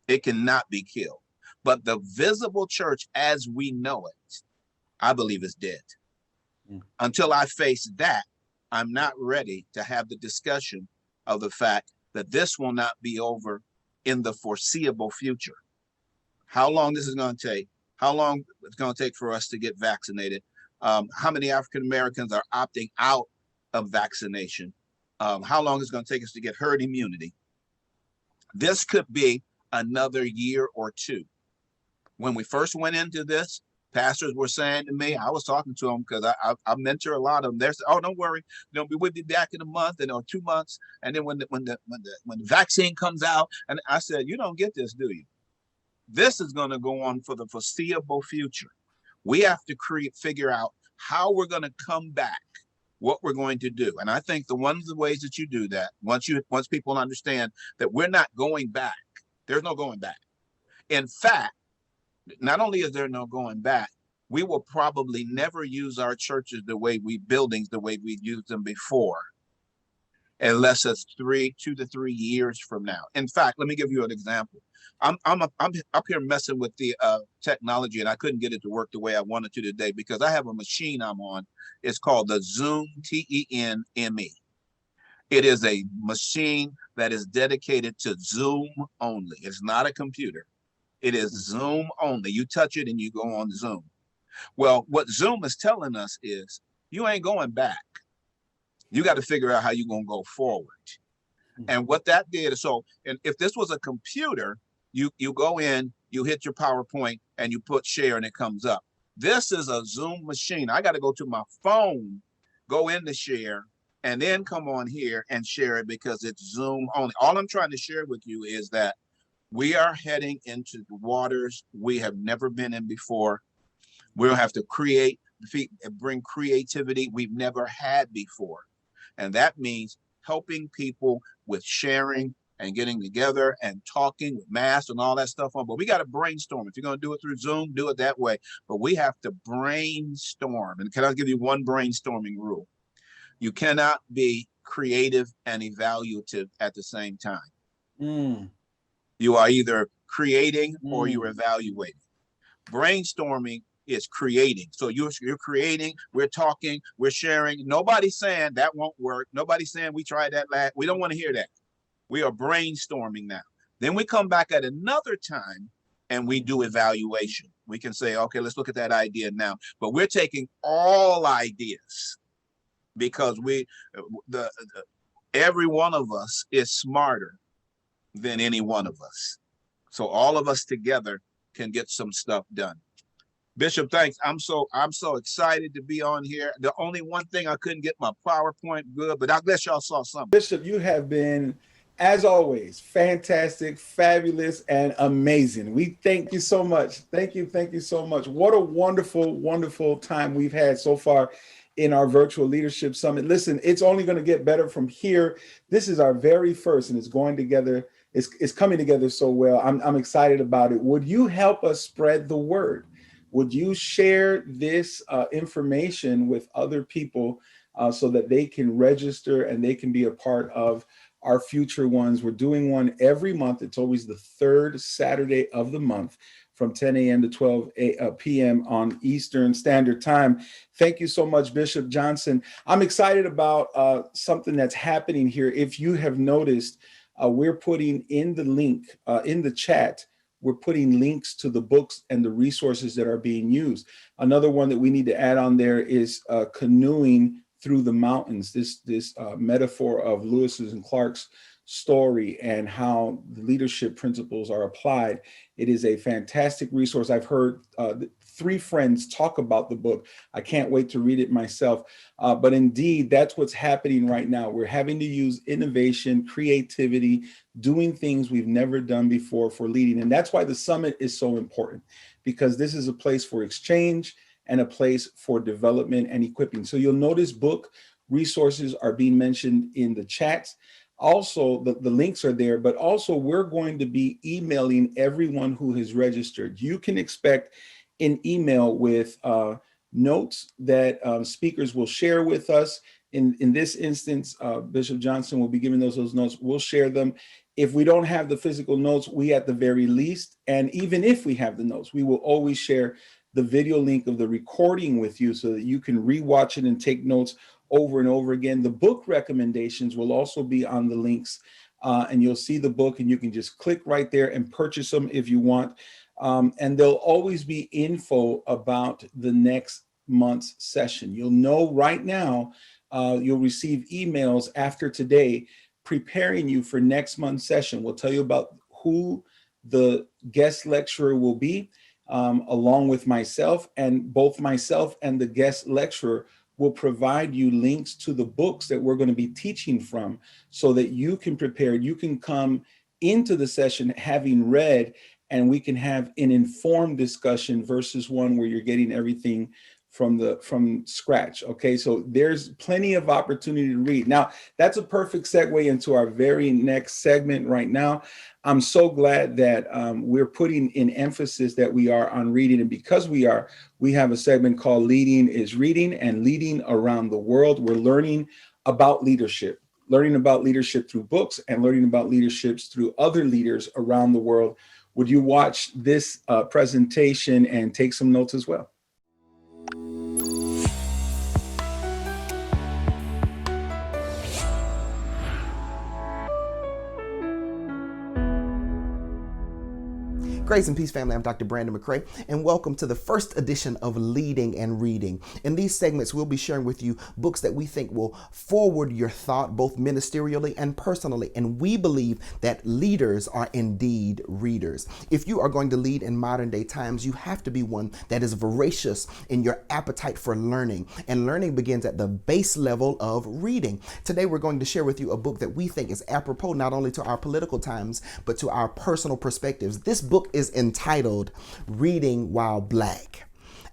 It cannot be killed. But the visible church as we know it, I believe is dead. Until I face that, I'm not ready to have the discussion of the fact that this will not be over in the foreseeable future. how long this is going to take, how long it's going to take for us to get vaccinated, how many African Americans are opting out of vaccination, how long it's going to take us to get herd immunity. This could be another year or two. When we first went into this, pastors were saying to me, I was talking to them because I mentor a lot of them. They're saying, "Oh, don't worry, we'll be back in a month or 2 months." And then when the vaccine comes out, and I said, "You don't get this, do you? This is going to go on for the foreseeable future. We have to figure out how we're going to come back, what we're going to do." And I think one of the ways that you do that, once people understand that we're not going back, there's no going back. In fact, not only is there no going back, we will probably never use our churches the way we used them before, unless it's 2 to 3 years from now. In fact, let me give you an example. I'm up here messing with the technology, and I couldn't get it to work the way I wanted to today because I have a machine I'm on. It's called the Zoom, TENME. It is a machine that is dedicated to Zoom only. It's not a computer. It is Zoom only. You touch it and you go on Zoom. Well, what Zoom is telling us is you ain't going back. You got to figure out how you're going to go forward. And what that did is, and if this was a computer, you go in, you hit your PowerPoint and you put share and it comes up. This is a Zoom machine. I got to go to my phone, go into share, and then come on here and share it because it's Zoom only. All I'm trying to share with you is that we are heading into the waters we have never been in before. We'll have to bring creativity we've never had before. And that means helping people with sharing and getting together and talking with masks and all that stuff on. But we got to brainstorm. If you're going to do it through Zoom, do it that way. But we have to brainstorm. And can I give you one brainstorming rule? You cannot be creative and evaluative at the same time. You are either creating or you're evaluating. Brainstorming is creating. So you're creating, we're talking, we're sharing. Nobody's saying that won't work. Nobody's saying we tried that last. We don't want to hear that. We are brainstorming now. Then we come back at another time and we do evaluation. We can say, okay, let's look at that idea now. But we're taking all ideas because every one of us is smarter than any one of us. So all of us together can get some stuff done. Bishop, thanks. I'm so excited to be on here. The only one thing I couldn't get my PowerPoint good, but I guess y'all saw something. Bishop, you have been, as always, fantastic, fabulous, and amazing. We thank you so much. Thank you so much. What a wonderful, wonderful time we've had so far in our virtual leadership summit. Listen, it's only going to get better from here. This is our very first, and it's going together. It's coming together so well. I'm excited about it. Would you help us spread the word? Would you share this information with other people so that they can register and they can be a part of our future ones? We're doing one every month. It's always the third Saturday of the month from 10 a.m. to 12 p.m. on Eastern Standard Time. Thank you so much, Bishop Johnson. I'm excited about something that's happening here. If you have noticed, we're putting in the link in the chat, we're putting links to the books and the resources that are being used. Another one that we need to add on there is canoeing through the mountains, this metaphor of Lewis's and Clark's story and how the leadership principles are applied. It is a fantastic resource. I've heard 3 friends talk about the book. I can't wait to read it myself. But indeed, that's what's happening right now. We're having to use innovation, creativity, doing things we've never done before for leading. And that's why the summit is so important, because this is a place for exchange and a place for development and equipping. So you'll notice book resources are being mentioned in the chats. Also, the links are there, but also we're going to be emailing everyone who has registered. You can expect an email with notes that speakers will share with us. In this instance, Bishop Johnson will be giving those notes. We'll share them. If we don't have the physical notes, we at the very least, and even if we have the notes, we will always share the video link of the recording with you so that you can rewatch it and take notes over and over again. The book recommendations will also be on the links and you'll see the book, and you can just click right there and purchase them if you want. And there'll always be info about the next month's session. You'll know right now, you'll receive emails after today preparing you for next month's session. We'll tell you about who the guest lecturer will be, along with myself, and both myself and the guest lecturer will provide you links to the books that we're going to be teaching from, so that you can prepare. You can come into the session having read, and we can have an informed discussion versus one where you're getting everything from scratch. Okay, so there's plenty of opportunity to read. Now, that's a perfect segue into our very next segment right now. I'm so glad that we're putting in emphasis that we are on reading, and because we have a segment called Leading is Reading and Leading Around the World. We're learning about leadership through books and learning about leaderships through other leaders around the world. Would you watch this presentation and take some notes as well? Grace and peace, family. I'm Dr. Brandon McCray, and welcome to the first edition of Leading and Reading. In these segments, we'll be sharing with you books that we think will forward your thought, both ministerially and personally. And we believe that leaders are indeed readers. If you are going to lead in modern day times, you have to be one that is voracious in your appetite for learning. And learning begins at the base level of reading. Today, we're going to share with you a book that we think is apropos not only to our political times, but to our personal perspectives. This book is entitled Reading While Black: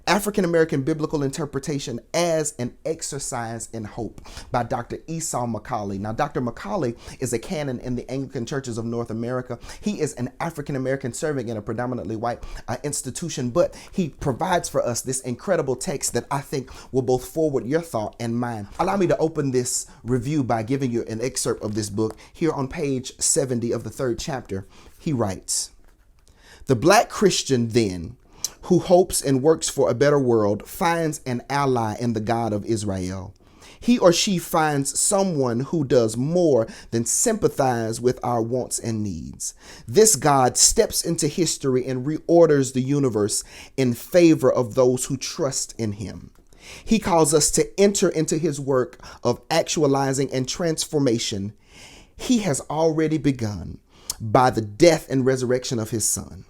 African-American Biblical Interpretation as an Exercise in Hope by Dr. Esau McCaulley. Now, Dr. McCaulley is a canon in the Anglican churches of North America. He is an African-American serving in a predominantly white institution, but he provides for us this incredible text that I think will both forward your thought and mine. Allow me to open this review by giving you an excerpt of this book. Here on page 70 of the 3rd chapter, he writes, "The Black Christian, then, who hopes and works for a better world, finds an ally in the God of Israel. He or she finds someone who does more than sympathize with our wants and needs. This God steps into history and reorders the universe in favor of those who trust in him. He calls us to enter into his work of actualizing and transformation. He has already begun by the death and resurrection of his Son.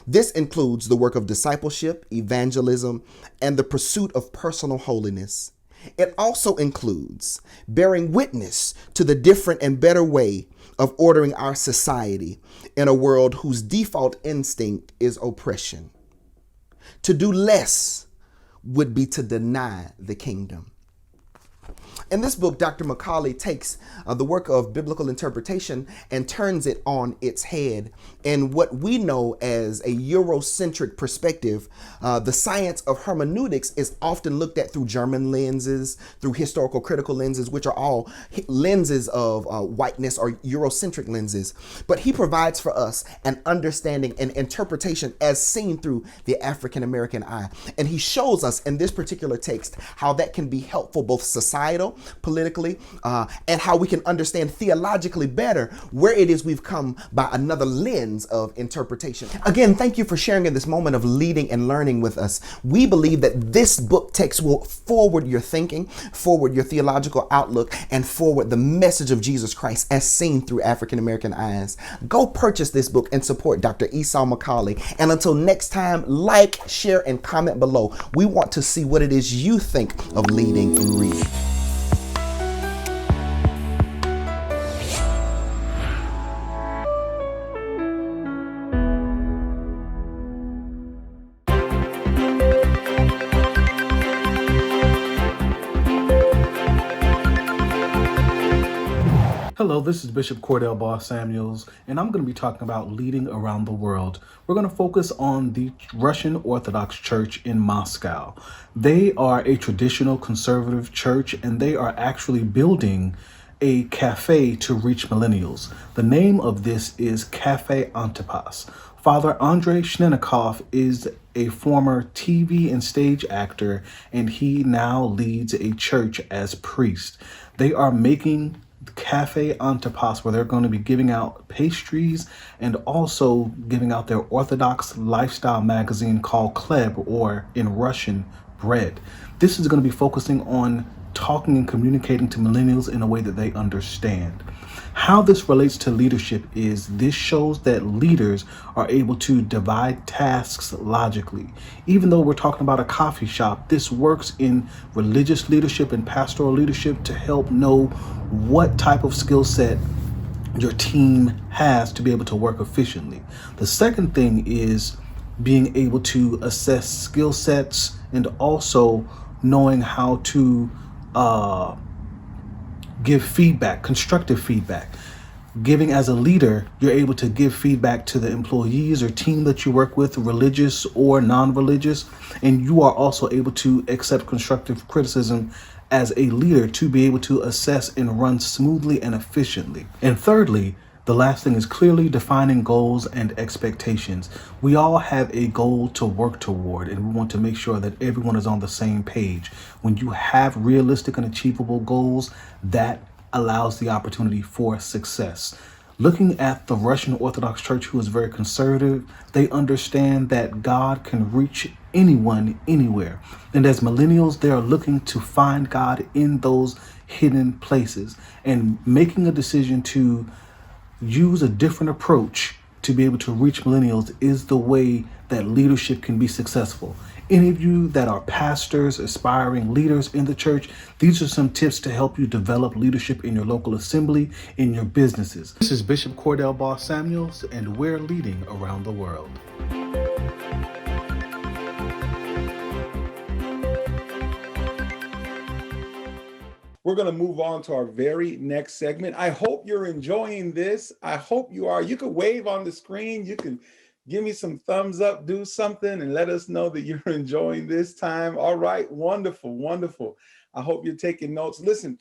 This includes the work of discipleship, evangelism, and the pursuit of personal holiness. It also includes bearing witness to the different and better way of ordering our society in a world whose default instinct is oppression. To do less would be to deny the kingdom." In this book, Dr. McCaulley takes the work of biblical interpretation and turns it on its head. In what we know as a Eurocentric perspective, the science of hermeneutics is often looked at through German lenses, through historical critical lenses, which are all lenses of whiteness or Eurocentric lenses. But he provides for us an understanding and interpretation as seen through the African American eye. And he shows us in this particular text how that can be helpful, both societal, politically, and how we can understand theologically better where it is we've come by another lens of interpretation. Again, thank you for sharing in this moment of leading and learning with us. We believe that this book text will forward your thinking, forward your theological outlook, and forward the message of Jesus Christ as seen through African American eyes. Go purchase this book and support Dr. Esau McCaulley. And until next time, like, share, and comment below. We want to see what it is you think of leading and reading. Hello, this is Bishop Cordell Boss Samuels, and I'm going to be talking about leading around the world. We're going to focus on the Russian Orthodox Church in Moscow. They are a traditional conservative church, and they are actually building a cafe to reach millennials. The name of this is Cafe Antipas. Father Andrei Shnenikov is a former TV and stage actor, and he now leads a church as priest. They are making Cafe Antipas, where they're going to be giving out pastries and also giving out their Orthodox lifestyle magazine called Kleb, or in Russian, bread. This is going to be focusing on talking and communicating to millennials in a way that they understand. How this relates to leadership is this shows that leaders are able to divide tasks logically. Even though we're talking about a coffee shop, this works in religious leadership and pastoral leadership to help know what type of skill set your team has to be able to work efficiently. The second thing is being able to assess skill sets and also knowing how to give feedback, constructive feedback. Giving as a leader, you're able to give feedback to the employees or team that you work with, religious or non-religious, and you are also able to accept constructive criticism as a leader to be able to assess and run smoothly and efficiently. And thirdly, the last thing is clearly defining goals and expectations. We all have a goal to work toward, and we want to make sure that everyone is on the same page. When you have realistic and achievable goals, that allows the opportunity for success. Looking at the Russian Orthodox Church, who is very conservative, they understand that God can reach anyone, anywhere. And as millennials, they are looking to find God in those hidden places and making a decision to use a different approach to be able to reach millennials is the way that leadership can be successful. Any of you that are pastors, aspiring leaders in the church, these are some tips to help you develop leadership in your local assembly, in your businesses. This is Bishop Cordell Boss Samuels, and we're leading around the world. We're going to move on to our very next segment. I hope you're enjoying this. I hope you are. You could wave on the screen. You can give me some thumbs up, do something, and let us know that you're enjoying this time. All right. Wonderful. Wonderful. I hope you're taking notes. Listen,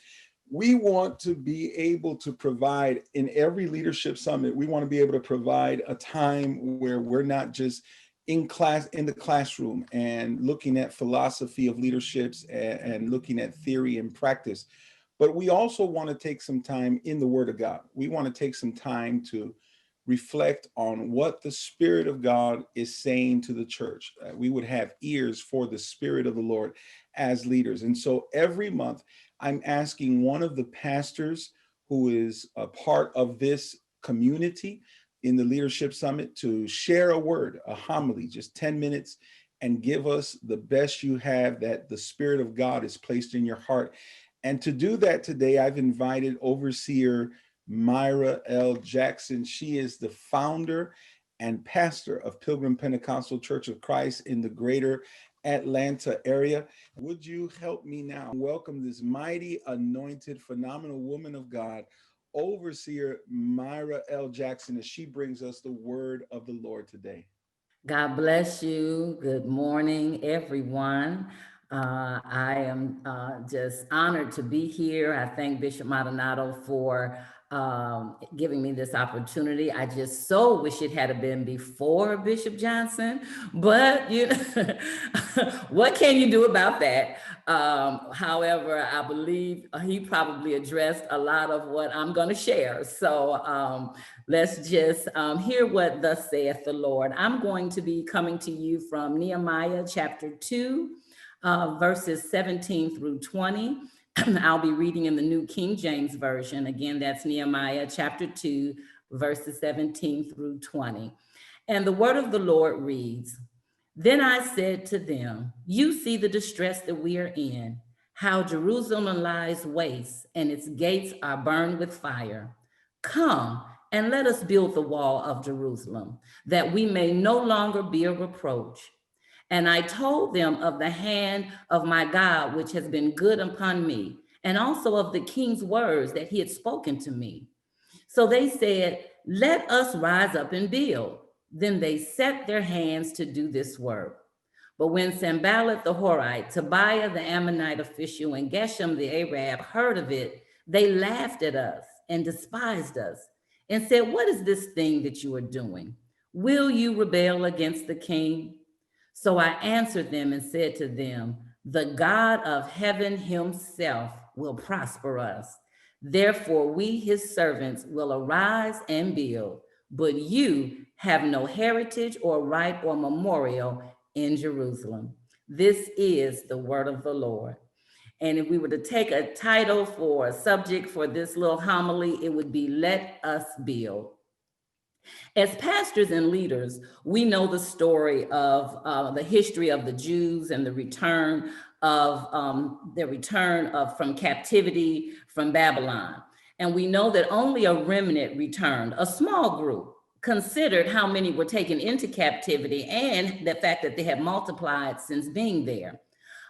we want to be able to provide in every leadership summit, we want to be able to provide a time where we're not just in the classroom and looking at philosophy of leaderships and looking at theory and practice, but we also want to take some time in the Word of God. We want to take some time to reflect on what the Spirit of God is saying to the church. We would have ears for the Spirit of the Lord as leaders. And so every month, I'm asking one of the pastors who is a part of this community in the Leadership Summit to share a word, a homily, just 10 minutes, and give us the best you have that the Spirit of God is placed in your heart. And to do that today, I've invited Overseer Myra L. Jackson. She is the founder and pastor of Pilgrim Pentecostal Church of Christ in the greater Atlanta area. Would you help me now welcome this mighty, anointed, phenomenal woman of God, Overseer Myra L. Jackson, as she brings us the word of the Lord today. God bless you. Good morning, everyone. I am just honored to be here. I thank Bishop Maldonado for giving me this opportunity. I just so wish it had been before Bishop Johnson, but you know, what can you do about that? However, I believe he probably addressed a lot of what I'm going to share. So let's just hear what thus saith the Lord. I'm going to be coming to you from Nehemiah chapter 2, verses 17 through 20. I'll be reading in the New King James Version. Again, that's Nehemiah chapter 2, verses 17 through 20. And the word of the Lord reads, "Then I said to them, you see the distress that we are in, how Jerusalem lies waste and its gates are burned with fire. Come and let us build the wall of Jerusalem, that we may no longer be a reproach. And I told them of the hand of my God, which has been good upon me, and also of the king's words that he had spoken to me. So they said, let us rise up and build. Then they set their hands to do this work. But when Sanballat the Horite, Tobiah the Ammonite official, and Geshem the Arab heard of it, they laughed at us and despised us and said, what is this thing that you are doing? Will you rebel against the king? So I answered them and said to them, the God of heaven himself will prosper us. Therefore, we, his servants, will arise and build, but you have no heritage or right or memorial in Jerusalem. This is the word of the Lord. And if we were to take a title for a subject for this little homily, it would be Let Us Build. As pastors and leaders, we know the story of the history of the Jews and the return from captivity from Babylon. And we know that only a remnant returned, a small group, considered how many were taken into captivity and the fact that they had multiplied since being there.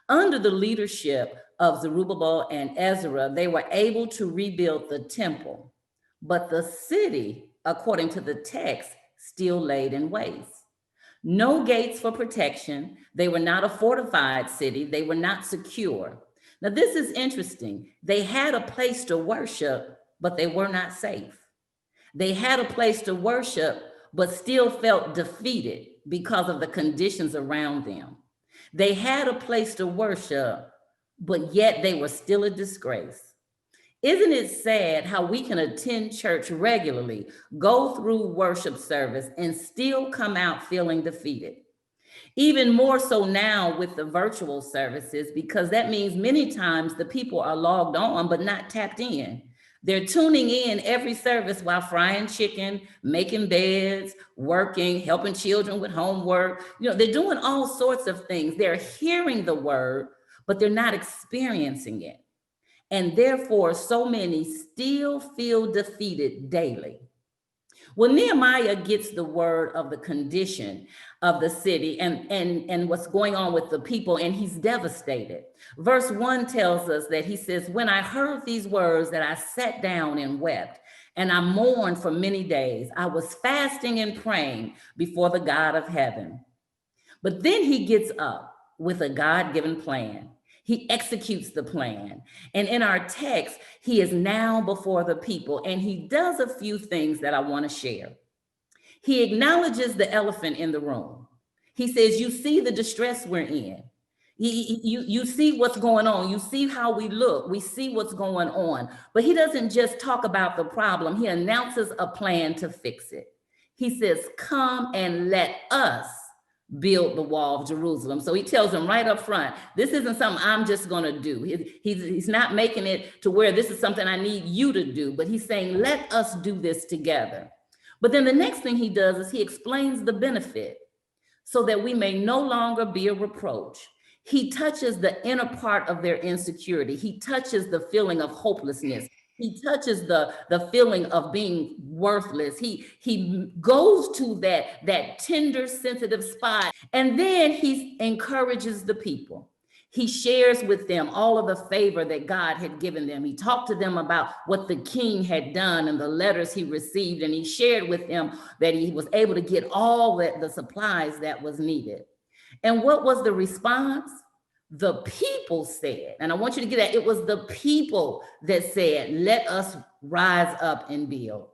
Under the leadership of Zerubbabel and Ezra, they were able to rebuild the temple, but the city, according to the text, still laid in waste. No gates for protection. They were not a fortified city. They were not secure. Now, this is interesting. They had a place to worship, but they were not safe. They had a place to worship, but still felt defeated because of the conditions around them. They had a place to worship, but yet they were still a disgrace. Isn't it sad how we can attend church regularly, go through worship service, and still come out feeling defeated? Even more so now with the virtual services, because that means many times the people are logged on but not tapped in. They're tuning in every service while frying chicken, making beds, working, helping children with homework. They're doing all sorts of things. They're hearing the word, but they're not experiencing it. And therefore, so many still feel defeated daily. Well, Nehemiah gets the word of the condition of the city and what's going on with the people, and he's devastated. Verse 1 tells us that he says, when I heard these words, that I sat down and wept, and I mourned for many days. I was fasting and praying before the God of heaven. But then he gets up with a God-given plan. He executes the plan. And in our text, he is now before the people, and he does a few things that I want to share. He acknowledges the elephant in the room. He says, you see the distress we're in. You see what's going on. You see how we look. We see what's going on. But he doesn't just talk about the problem. He announces a plan to fix it. He says, come and let us build the wall of Jerusalem. So he tells them right up front, this isn't something I'm just going to do. He's not making it to where this is something I need you to do, but he's saying, let us do this together. But then the next thing he does is he explains the benefit so that we may no longer be a reproach. He touches the inner part of their insecurity. He touches the feeling of hopelessness. He touches the feeling of being worthless. He goes to that tender, sensitive spot, and then he encourages the people. He shares with them all of the favor that God had given them. He talked to them about what the king had done and the letters he received, and he shared with them that he was able to get all the supplies that was needed. And what was the response? The people said, and I want you to get that, it was the people that said, let us rise up and build.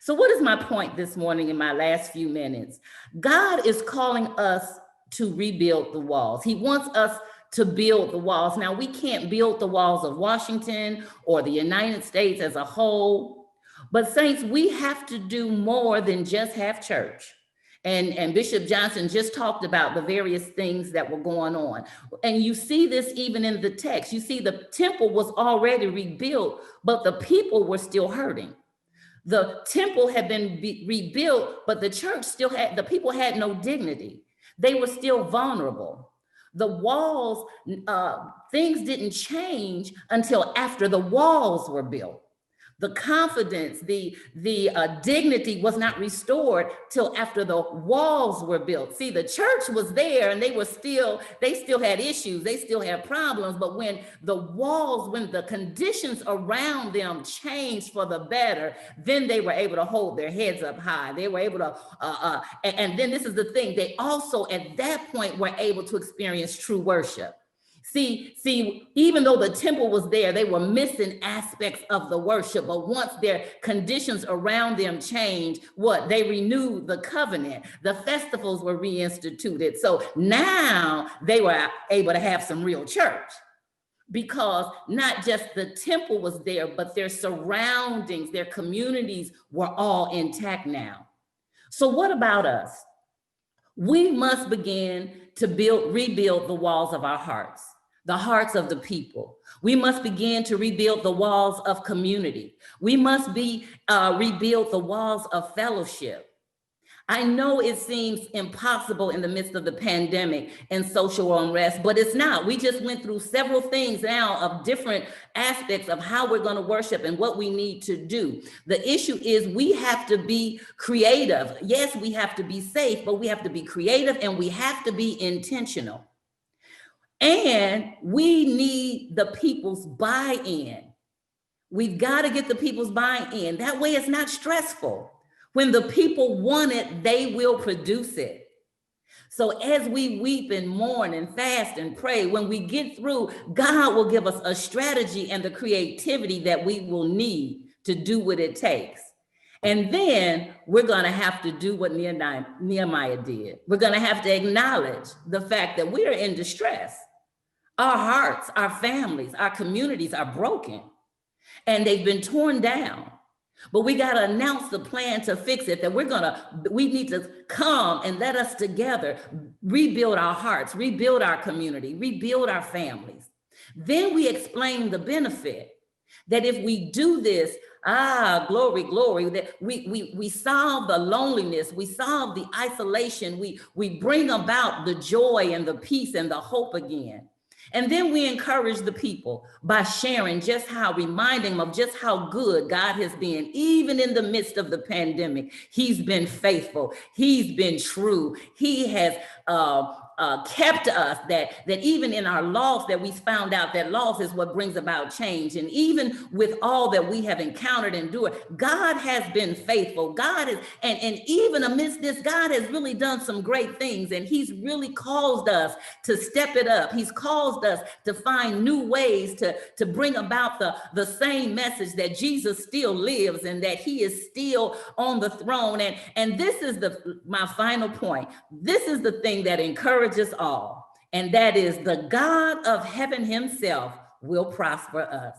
So what is my point this morning in my last few minutes? God is calling us to rebuild the walls. He wants us to build the walls. Now, we can't build the walls of Washington or the United States as a whole, but saints, we have to do more than just have church. And Bishop Johnson just talked about the various things that were going on. And you see this even in the text. You see the temple was already rebuilt, but the people were still hurting. The temple had been rebuilt, but the church still had, the people had no dignity. They were still vulnerable. The walls, things didn't change until after the walls were built. The confidence, the dignity was not restored till after the walls were built. See, the church was there and they still had issues, they still had problems, but when the walls, when the conditions around them changed for the better, then they were able to hold their heads up high. They were able to, and then this is the thing, they also at that point were able to experience true worship. See, even though the temple was there, they were missing aspects of the worship. But once their conditions around them changed, they renewed the covenant. The festivals were reinstituted. So now they were able to have some real church. because not just the temple was there, but their surroundings, their communities were all intact now. So what about us? We must begin to rebuild the walls of our hearts, the hearts of the people. We must begin to rebuild the walls of community. We must rebuild the walls of fellowship. I know it seems impossible in the midst of the pandemic and social unrest, but it's not. We just went through several things now of different aspects of how we're going to worship and what we need to do. The issue is we have to be creative. Yes, we have to be safe, but we have to be creative and we have to be intentional. And we need the people's buy-in. We've got to get the people's buy-in. That way it's not stressful. When the people want it, they will produce it. So as we weep and mourn and fast and pray, when we get through, God will give us a strategy and the creativity that we will need to do what it takes. And then we're going to have to do what Nehemiah did. We're going to have to acknowledge the fact that we are in distress. Our hearts, our families, our communities are broken and they've been torn down. But we got to announce the plan to fix it, that we need to come and let us together rebuild our hearts, rebuild our community, rebuild our families. Then we explain the benefit that if we do this, glory, glory, that we solve the loneliness, we solve the isolation, we bring about the joy and the peace and the hope again. And then we encourage the people by sharing reminding them of just how good God has been, even in the midst of the pandemic. He's been faithful. He's been true. He has kept us, that even in our loss, that we found out that loss is what brings about change. And even with all that we have encountered and endured, God has been faithful. God is, and even amidst this, God has really done some great things. And he's really caused us to step it up. He's caused us to find new ways to bring about the same message that Jesus still lives and that he is still on the throne. And this is my final point. This is the thing that encourages all, and that is the God of heaven himself will prosper us.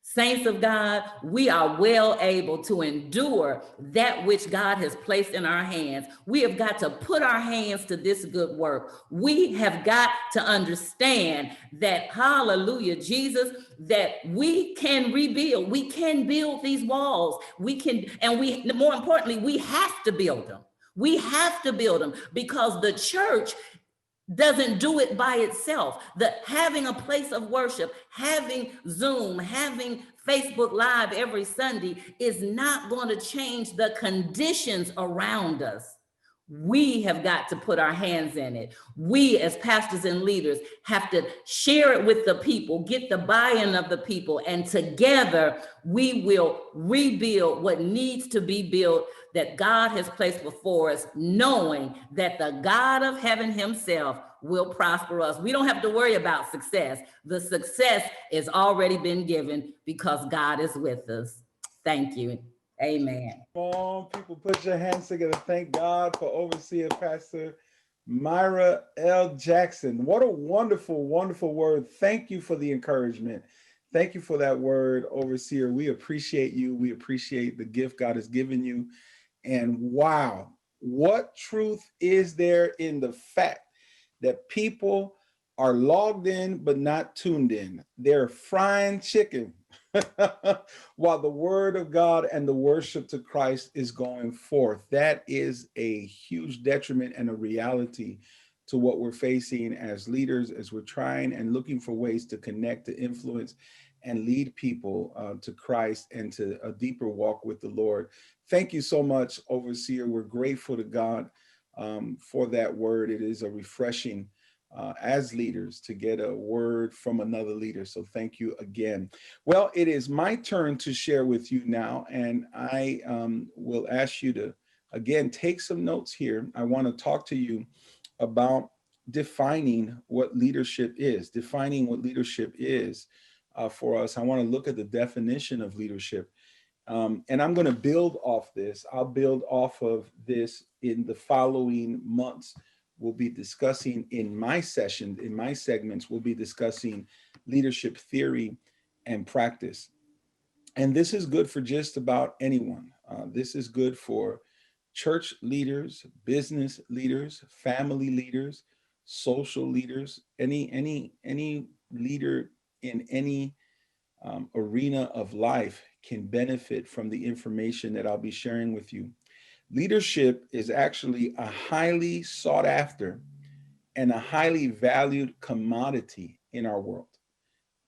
Saints of God, we are well able to endure that which God has placed in our hands. We have got to put our hands to this good work. We have got to understand that, hallelujah, Jesus, that we can rebuild. We can build these walls. We can, and more importantly, we have to build them. We have to build them because the church doesn't do it by itself. Having a place of worship, having Zoom, having Facebook Live every Sunday is not going to change the conditions around us. We have got to put our hands in it. We as pastors and leaders have to share it with the people, get the buy-in of the people, and together we will rebuild what needs to be built that God has placed before us, knowing that the God of heaven himself will prosper us. We don't have to worry about success. The success has already been given because God is with us. Thank you. Amen. Come on, people, put your hands together. Thank God for Overseer Pastor Myra L. Jackson. What a wonderful, wonderful word. Thank you for the encouragement. Thank you for that word, Overseer. We appreciate you. We appreciate the gift God has given you. And wow, what truth is there in the fact that people are logged in but not tuned in? They're frying chicken while the word of God and the worship to Christ is going forth. That is a huge detriment and a reality to what we're facing as leaders, as we're trying and looking for ways to connect, to influence, and lead people to Christ and to a deeper walk with the Lord. Thank you so much, Overseer. We're grateful to God for that word. It is a refreshing as leaders to get a word from another leader. So thank you again. Well, it is my turn to share with you now, and I will ask you to, again, take some notes here. I want to talk to you about defining what leadership is, for us. I want to look at the definition of leadership. And I'm going to build off this. I'll build off of this in the following months we'll be discussing in my session, in my segments, we'll be discussing leadership theory and practice. And this is good for just about anyone. This is good for church leaders, business leaders, family leaders, social leaders, any leader in any arena of life can benefit from the information that I'll be sharing with you. Leadership is actually a highly sought after and a highly valued commodity in our world,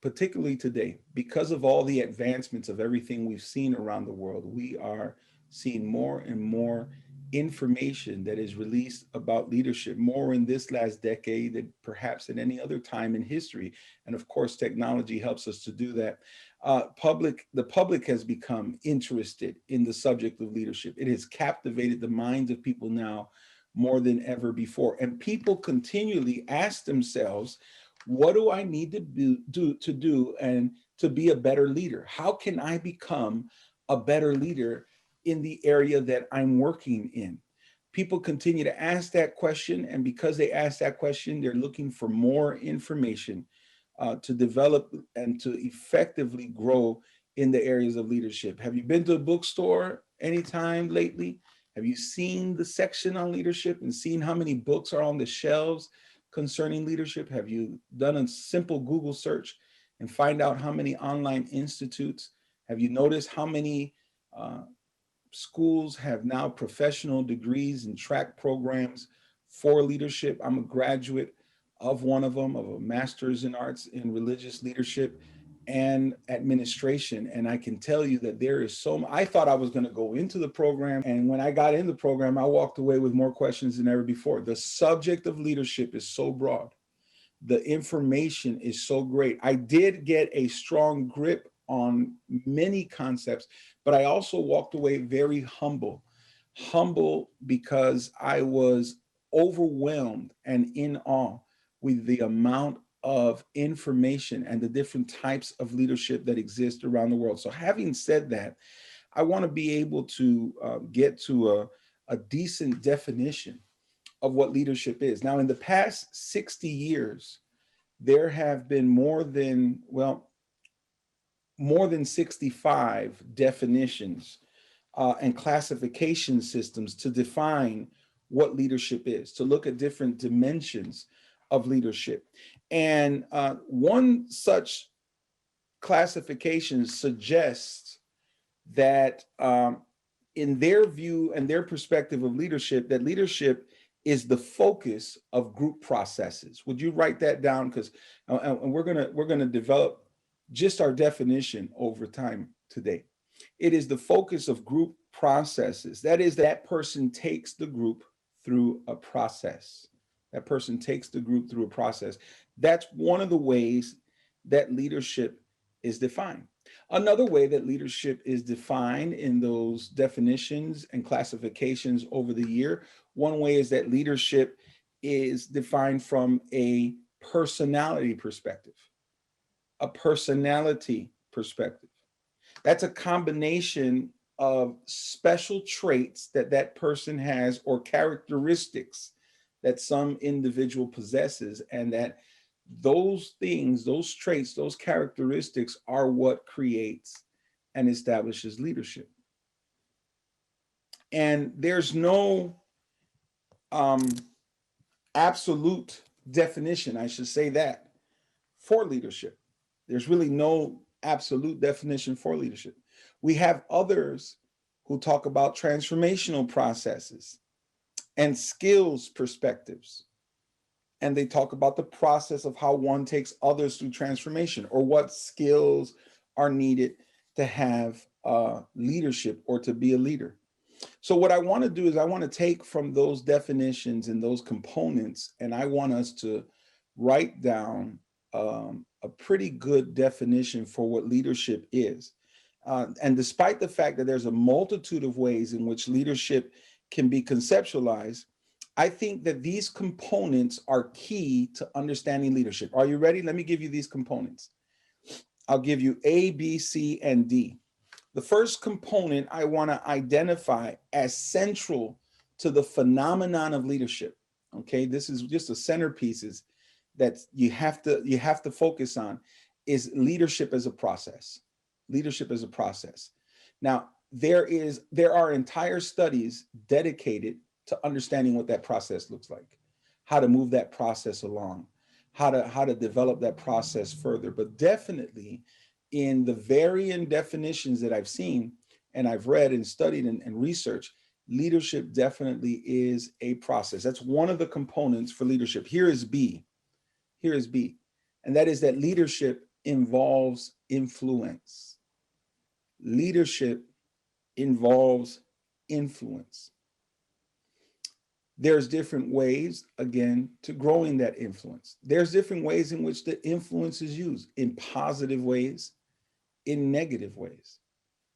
particularly today. Because of all the advancements of everything we've seen around the world, we are seeing more and more information that is released about leadership, more in this last decade than perhaps at any other time in history. And of course, technology helps us to do that. The public has become interested in the subject of leadership. It has captivated the minds of people now more than ever before. And people continually ask themselves, what do I need to do and to be a better leader? How can I become a better leader in the area that I'm working in? People continue to ask that question, and because they ask that question, they're looking for more information to develop and to effectively grow in the areas of leadership. Have you been to a bookstore anytime lately? Have you seen the section on leadership and seen how many books are on the shelves concerning leadership? Have you done a simple Google search and find out how many online institutes? Have you noticed how many schools have now professional degrees and track programs for leadership? I'm a graduate of one of them, of a master's in arts in religious leadership and administration. And I can tell you that there is I thought I was going to go into the program. And when I got in the program, I walked away with more questions than ever before. The subject of leadership is so broad. The information is so great. I did get a strong grip on many concepts, but I also walked away very humble because I was overwhelmed and in awe with the amount of information and the different types of leadership that exist around the world. So having said that, I want to be able to get to a decent definition of what leadership is. Now, in the past 60 years, there have been more than 65 definitions and classification systems to define what leadership is, to look at different dimensions of leadership. And one such classification suggests that in their view and their perspective of leadership, that leadership is the focus of group processes. Would you write that down? Because and we're gonna develop just our definition over time today. It is the focus of group processes. That is, that person takes the group through a process. That person takes the group through a process. That's one of the ways that leadership is defined. Another way that leadership is defined in those definitions and classifications over the year, one way is that leadership is defined from a personality perspective. A personality perspective. That's a combination of special traits that that person has or characteristics that some individual possesses, and that those things, those traits, those characteristics are what creates and establishes leadership. And there's no absolute definition, I should say that, for leadership. There's really no absolute definition for leadership. We have others who talk about transformational processes and skills perspectives. And they talk about the process of how one takes others through transformation, or what skills are needed to have leadership or to be a leader. So what I want to do is I want to take from those definitions and those components, and I want us to write down a pretty good definition for what leadership is. And despite the fact that there's a multitude of ways in which leadership can be conceptualized, I think that these components are key to understanding leadership. Are you ready? Let me give you these components. I'll give you A, B, C, and D. The first component I want to identify as central to the phenomenon of leadership, Okay, this is just the centerpieces that you have to focus on, is leadership as a process. Leadership as a process. Now, there are entire studies dedicated to understanding what that process looks like, how to move that process along, how to develop that process further. But definitely, in the varying definitions that I've seen and I've read and studied and researched, leadership definitely is a process. That's one of the components for leadership. Here is B. And that is that leadership involves influence. Leadership involves influence. There's different ways, again, to growing that influence. There's different ways in which the influence is used, in positive ways, in negative ways.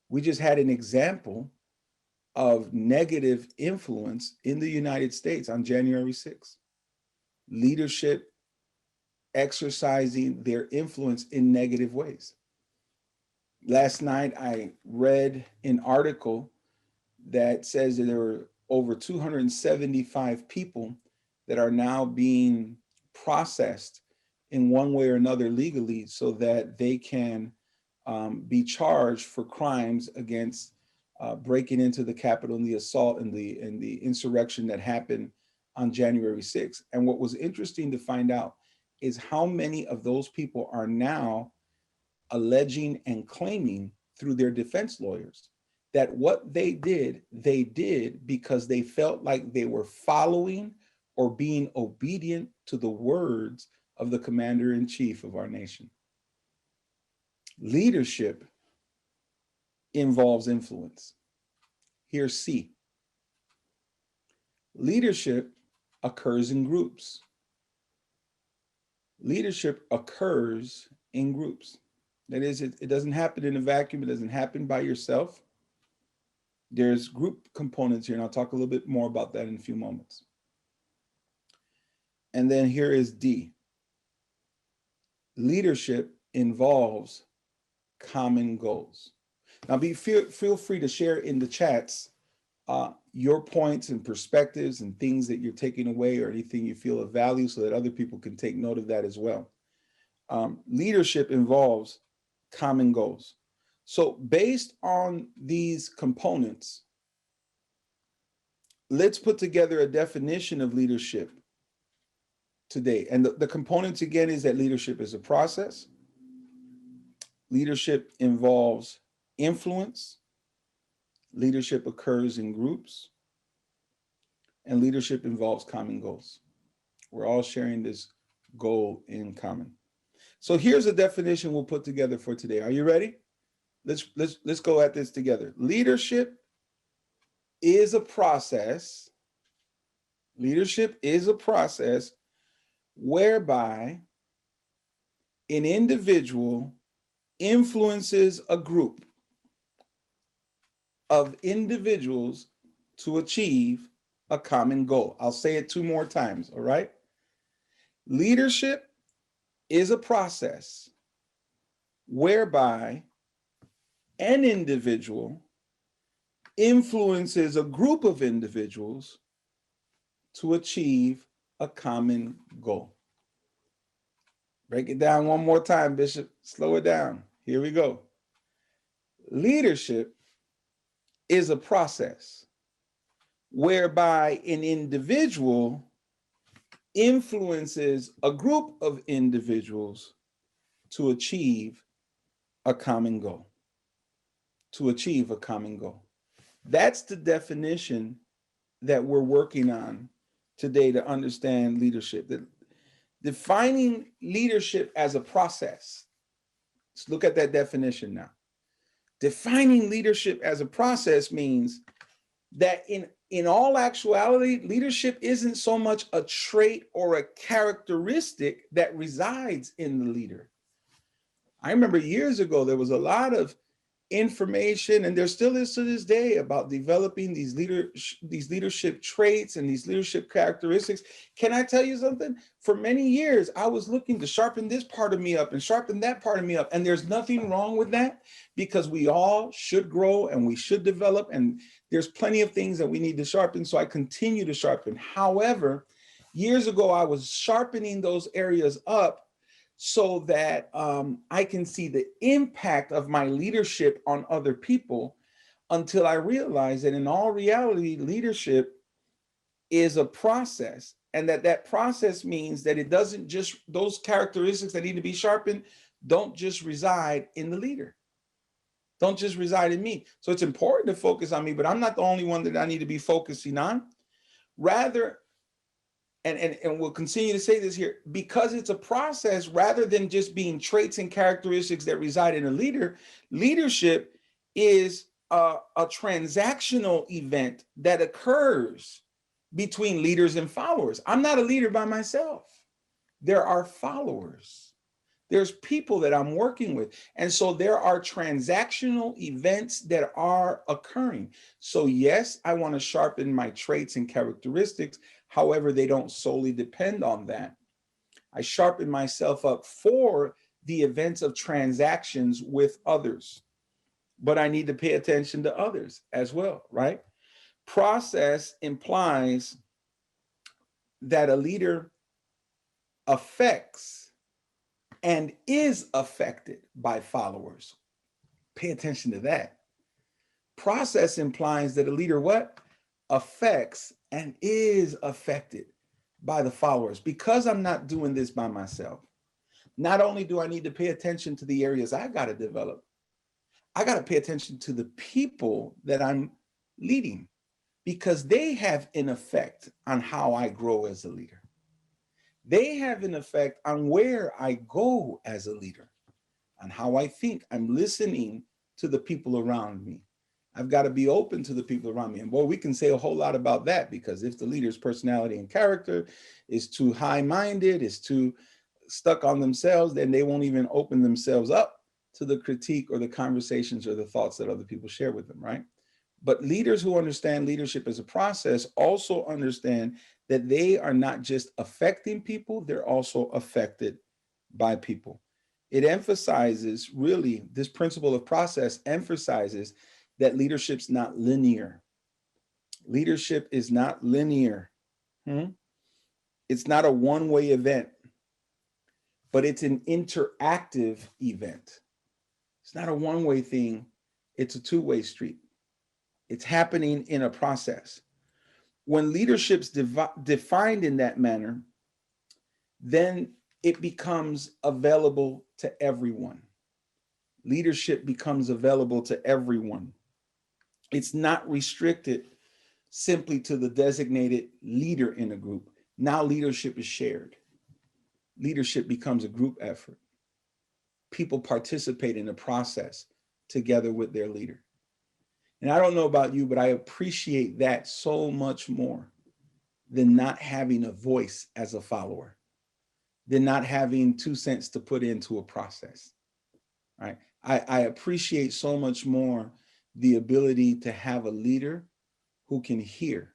We just had an example of negative influence in the United States on January 6th. Leadership exercising their influence in negative ways. Last night, I read an article that says that there were over 275 people that are now being processed in one way or another legally so that they can be charged for crimes against breaking into the Capitol and the assault and the insurrection that happened on January 6th. And what was interesting to find out is how many of those people are now alleging and claiming through their defense lawyers that what they did because they felt like they were following or being obedient to the words of the commander-in-chief of our nation. Leadership involves influence. Here's C. Leadership occurs in groups. Leadership occurs in groups. That is, it doesn't happen in a vacuum. It doesn't happen by yourself. There's group components here, and I'll talk a little bit more about that in a few moments. And then here is D. Leadership involves common goals. Now, feel free to share in the chats your points and perspectives and things that you're taking away or anything you feel of value so that other people can take note of that as well. Leadership involves common goals. So based on these components, let's put together a definition of leadership today. And the components again is that leadership is a process. Leadership involves influence. Leadership occurs in groups. And leadership involves common goals. We're all sharing this goal in common. So here's a definition we'll put together for today. Are you ready? Let's go at this together. Leadership is a process. Leadership is a process whereby an individual influences a group of individuals to achieve a common goal. I'll say it 2 more times, all right? Leadership is a process whereby an individual influences a group of individuals to achieve a common goal. Break it down one more time, Bishop. Slow it down. Here we go. Leadership is a process whereby an individual influences a group of individuals to achieve a common goal. To achieve a common goal. That's the definition that we're working on today to understand leadership. Defining leadership as a process. Let's look at that definition now. Defining leadership as a process means that in all actuality, leadership isn't so much a trait or a characteristic that resides in the leader. I remember years ago, there was a lot of information, and there still is to this day, about developing these leadership traits and these leadership characteristics. Can I tell you something? For many years, I was looking to sharpen this part of me up and sharpen that part of me up. And there's nothing wrong with that, because we all should grow and we should develop. And there's plenty of things that we need to sharpen. So I continue to sharpen. However, Years ago, I was sharpening those areas up so that I can see the impact of my leadership on other people, until I realized that in all reality, leadership is a process, and that process means that it doesn't just, those characteristics that need to be sharpened don't just reside in the leader, don't just reside in me. So it's important to focus on me, but I'm not the only one that I need to be focusing on. Rather, and we'll continue to say this here, because it's a process rather than just being traits and characteristics that reside in a leader. Leadership is a transactional event that occurs between leaders and followers. I'm not a leader by myself. There are followers. There's people that I'm working with. And so there are transactional events that are occurring. So yes, I want to sharpen my traits and characteristics. However, they don't solely depend on that. I sharpen myself up for the events of transactions with others, but I need to pay attention to others as well, right? Process implies that a leader affects and is affected by followers. Pay attention to that. Process implies that a leader what? Affects and is affected by the followers. Because I'm not doing this by myself, not only do I need to pay attention to the areas I got to develop, I got to pay attention to the people that I'm leading, because they have an effect on how I grow as a leader. They have an effect on where I go as a leader, on how I think. I'm listening to the people around me. I've got to be open to the people around me. And boy, we can say a whole lot about that, because if the leader's personality and character is too high-minded, is too stuck on themselves, then they won't even open themselves up to the critique or the conversations or the thoughts that other people share with them, right? But leaders who understand leadership as a process also understand that they are not just affecting people, they're also affected by people. It emphasizes, really, this principle of process emphasizes that leadership's not linear. Leadership is not linear. It's not a one-way event, but it's an interactive event. It's not a one-way thing, it's a two-way street. It's happening in a process. When leadership's defined in that manner, then it becomes available to everyone. Leadership becomes available to everyone. It's not restricted simply to the designated leader in a group. Now leadership is shared. Leadership becomes a group effort. People participate in the process together with their leader. And I don't know about you, but I appreciate that so much more than not having a voice as a follower, than not having 2 cents to put into a process, right? I appreciate so much more the ability to have a leader who can hear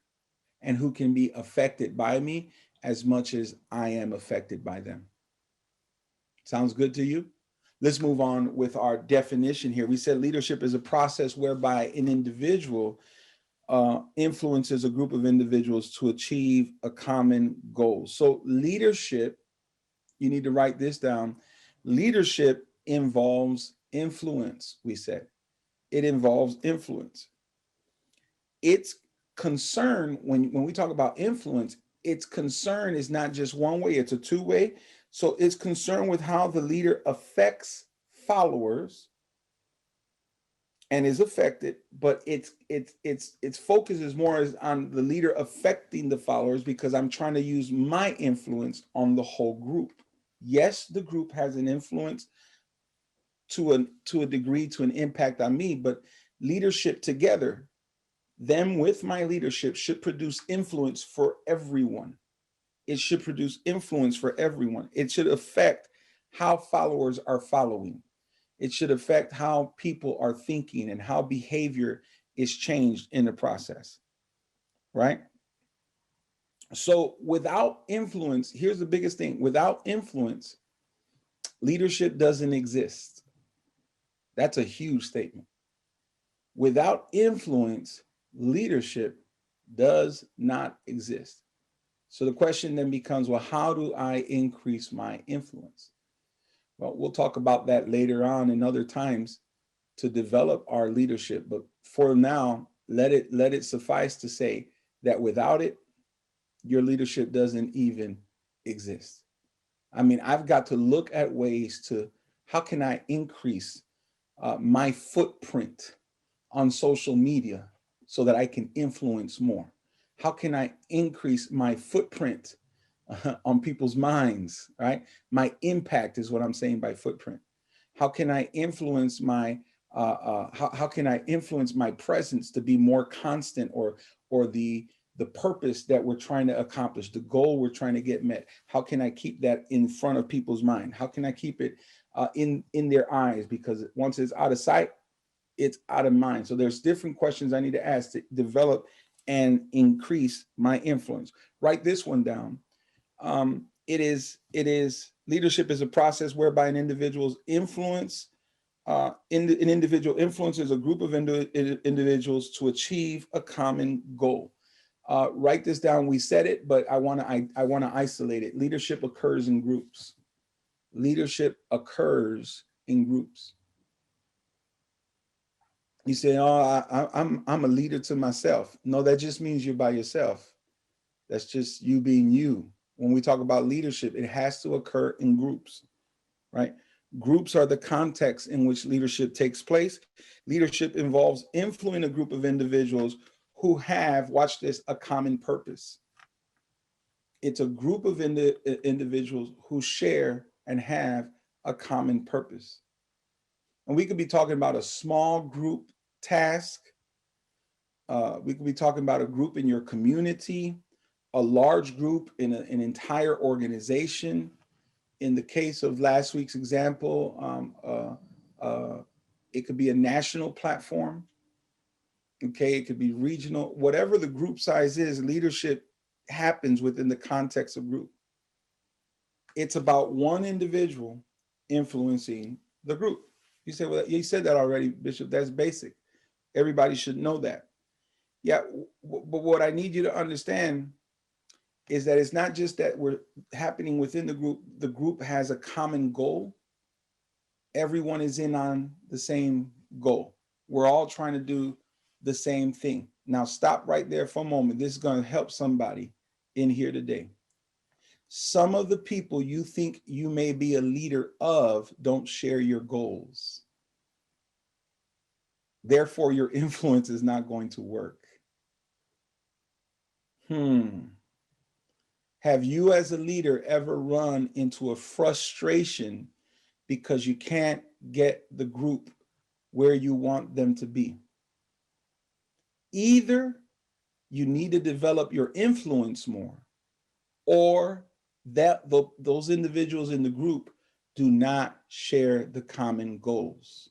and who can be affected by me as much as I am affected by them. Sounds good to you? Let's move on with our definition here. We said leadership is a process whereby an individual influences a group of individuals to achieve a common goal. So leadership, you need to write this down. Leadership involves influence, we said. It involves influence. Its concern, when we talk about influence, its concern is not just one way, it's a two-way. So it's concerned with how the leader affects followers and is affected, but its focus is more on the leader affecting the followers, because I'm trying to use my influence on the whole group. Yes, the group has an influence to a degree, to an impact on me, but leadership together, them with my leadership, should produce influence for everyone. It should produce influence for everyone. It should affect how followers are following. It should affect how people are thinking and how behavior is changed in the process, right? So without influence, here's the biggest thing. Without influence, leadership doesn't exist. That's a huge statement. Without influence, leadership does not exist. So the question then becomes, well, how do I increase my influence? Well, we'll talk about that later on in other times to develop our leadership. But for now, let it suffice to say that without it, your leadership doesn't even exist. I mean, I've got to look at ways to, how can I increase my footprint on social media so that I can influence more? How can I increase my footprint on people's minds, right? My impact is what I'm saying by footprint. How can I influence my how can I influence my presence to be more constant, or the purpose that we're trying to accomplish, the goal we're trying to get met? How can I keep that in front of people's mind? How can I keep it in their eyes? Because once it's out of sight, it's out of mind. So there's different questions I need to ask to develop and increase my influence. Write this one down. It is leadership is a process whereby an individual's influence, an individual influences a group of individuals to achieve a common goal. Write this down. We said it, but I want to isolate it. Leadership occurs in groups. Leadership occurs in groups. You say, "Oh, I'm a leader to myself." No, that just means you're by yourself. That's just you being you. When we talk about leadership, it has to occur in groups, right? Groups are the context in which leadership takes place. Leadership involves influencing a group of individuals who have, watch this, a common purpose. It's a group of individuals who share and have a common purpose. And we could be talking about a small group task. We could be talking about a group in your community, a large group in an entire organization. In the case of last week's example, it could be a national platform. Okay, it could be regional. Whatever the group size is, leadership happens within the context of group. It's about one individual influencing the group. You say, well, you said that already, Bishop. That's basic. Everybody should know that. Yeah, but what I need you to understand is that it's not just that we're happening within the group has a common goal. Everyone is in on the same goal. We're all trying to do the same thing. Now stop right there for a moment. This is going to help somebody in here today. Some of the people you think you may be a leader of don't share your goals. Therefore, your influence is not going to work. Have you as a leader ever run into a frustration because you can't get the group where you want them to be? Either you need to develop your influence more, or that those individuals in the group do not share the common goals.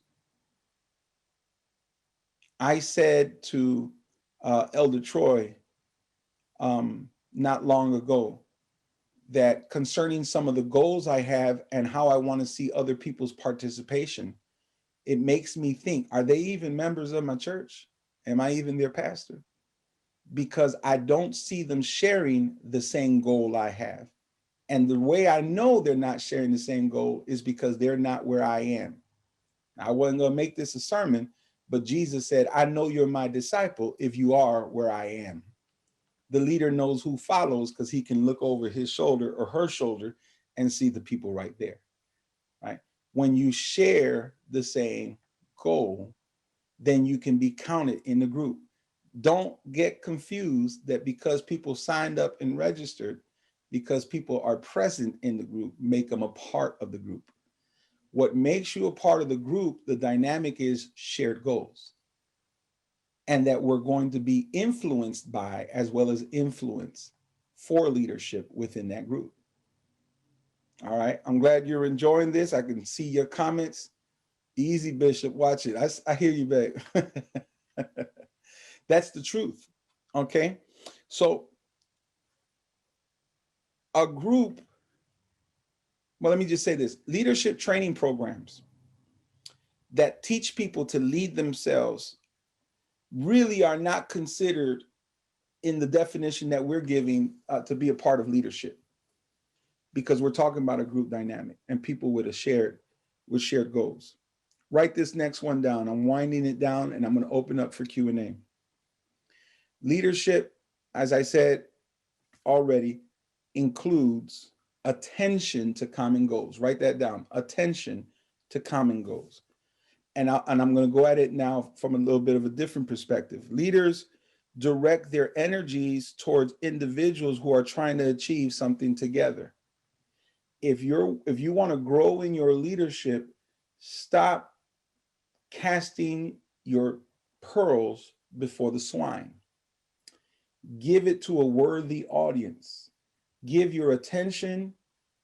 I said to Elder Troy not long ago that concerning some of the goals I have and how I want to see other people's participation, it makes me think, are they even members of my church? Am I even their pastor? Because I don't see them sharing the same goal I have. And the way I know they're not sharing the same goal is because they're not where I am. I wasn't going to make this a sermon, but Jesus said, I know you're my disciple if you are where I am. The leader knows who follows because he can look over his shoulder or her shoulder and see the people right there, right? When you share the same goal, then you can be counted in the group. Don't get confused that because people signed up and registered, because people are present in the group, make them a part of the group. What makes you a part of the group, the dynamic is shared goals. And that we're going to be influenced by, as well as influence for leadership within that group. All right, I'm glad you're enjoying this. I can see your comments. Easy, Bishop, watch it. I hear you, babe. That's the truth, okay? So a group, well, let me just say this, leadership training programs that teach people to lead themselves really are not considered in the definition that we're giving to be a part of leadership, because we're talking about a group dynamic and people with shared goals. Write this next one down. I'm winding it down and I'm going to open up for Q&A. Leadership, as I said already, includes attention to common goals. Write that down. Attention to common goals. And I'm going to go at it now from a little bit of a different perspective. Leaders direct their energies towards individuals who are trying to achieve something together. If you want to grow in your leadership, stop casting your pearls before the swine. Give it to a worthy audience. Give your attention,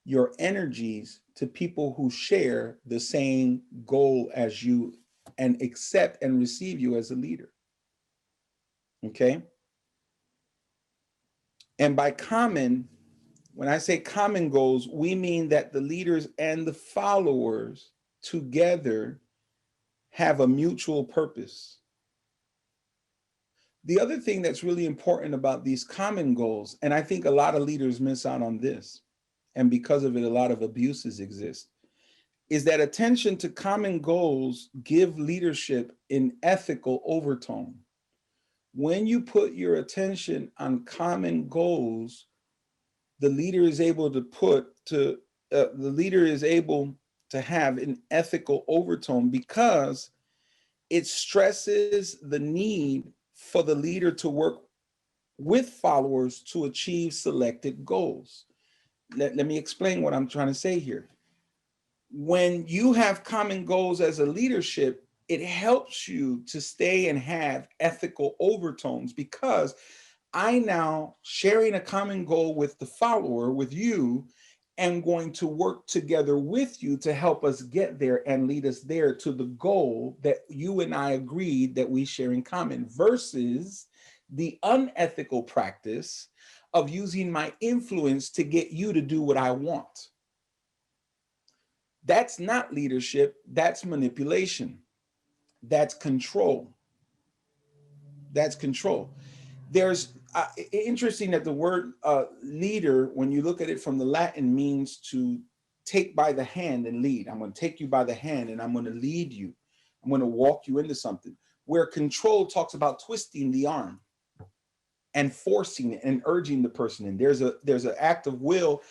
your energies to people who share the same goal as you and accept and receive you as a leader. Okay? And by common, when I say common goals, we mean that the leaders and the followers together have a mutual purpose. The other thing that's really important about these common goals, and I think a lot of leaders miss out on this, and because of it, a lot of abuses exist, is that attention to common goals give leadership an ethical overtone. When you put your attention on common goals, the leader is able to have an ethical overtone, because it stresses the need for the leader to work with followers to achieve selected goals. Let me explain what I'm trying to say here. When you have common goals as a leadership, it helps you to stay and have ethical overtones, because I now, sharing a common goal with the follower, with you, am going to work together with you to help us get there and lead us there to the goal that you and I agreed that we share in common, versus the unethical practice of using my influence to get you to do what I want. That's not leadership, that's manipulation. That's control. That's control. There's interesting that the word leader, when you look at it from the Latin, means to take by the hand and lead. I'm going to take you by the hand and I'm going to lead you. I'm going to walk you into something. Where control talks about twisting the arm and forcing it and urging the person in. There's an act of will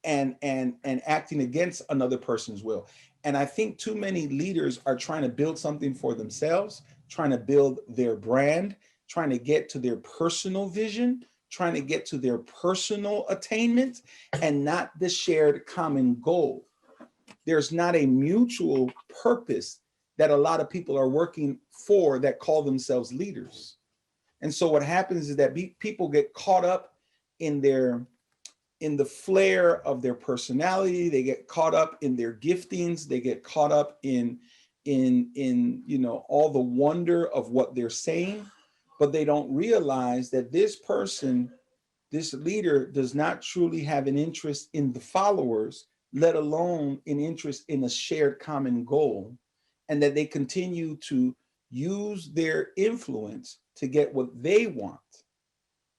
and acting against another person's will. And I think too many leaders are trying to build something for themselves, trying to build their brand, trying to get to their personal vision, trying to get to their personal attainment, and not the shared common goal. There's not a mutual purpose that a lot of people are working for that call themselves leaders. And so what happens is that people get caught up in the flair of their personality. They get caught up in their giftings. They get caught up in all the wonder of what they're saying, but they don't realize that this person, this leader, does not truly have an interest in the followers, let alone an interest in a shared common goal, and that they continue to use their influence to get what they want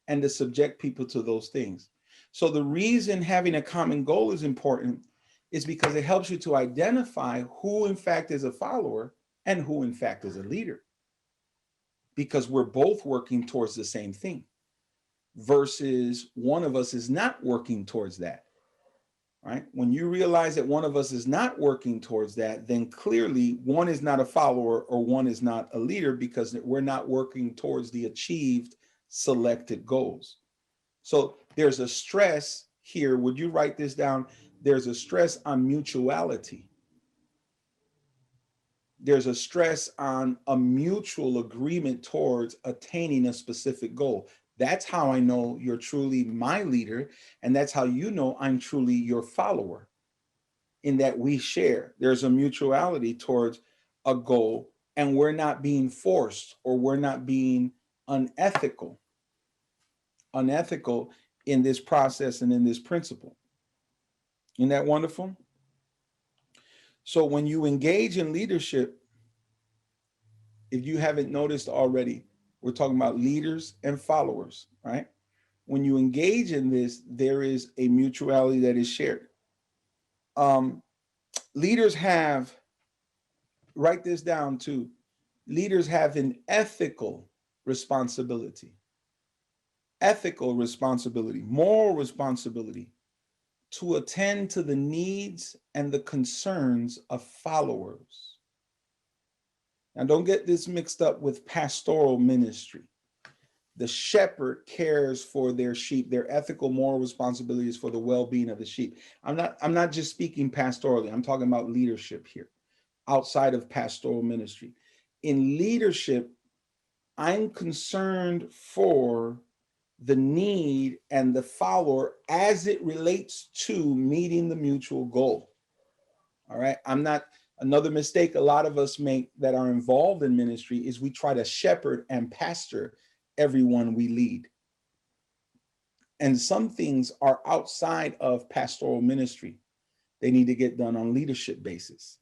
and to subject people to those things. So the reason having a common goal is important is because it helps you to identify who in fact is a follower and who in fact is a leader, because we're both working towards the same thing, versus one of us is not working towards that, right? When you realize that one of us is not working towards that, then clearly one is not a follower or one is not a leader, because we're not working towards the achieved selected goals. So there's a stress here. Would you write this down? There's a stress on mutuality. There's a stress on a mutual agreement towards attaining a specific goal. That's how I know you're truly my leader. And that's how you know I'm truly your follower, in that we share. There's a mutuality towards a goal, and we're not being forced or we're not being unethical in this process and in this principle. Isn't that wonderful? So when you engage in leadership, if you haven't noticed already, We're talking about leaders and followers, right? When you engage in this, there is a mutuality that is shared. Um, Leaders have, write this down too, leaders have an ethical responsibility, moral responsibility to attend to the needs and the concerns of followers. Now, don't get this mixed up with pastoral ministry. The shepherd cares for their sheep. Their ethical, moral responsibility is for the well-being of the sheep. I'm not just speaking pastorally. I'm talking about leadership here, outside of pastoral ministry. In leadership, I'm concerned for the need and the follower as it relates to meeting the mutual goal. All right. Another mistake a lot of us make that are involved in ministry is we try to shepherd and pastor everyone we lead. And some things are outside of pastoral ministry. They need to get done on leadership basis,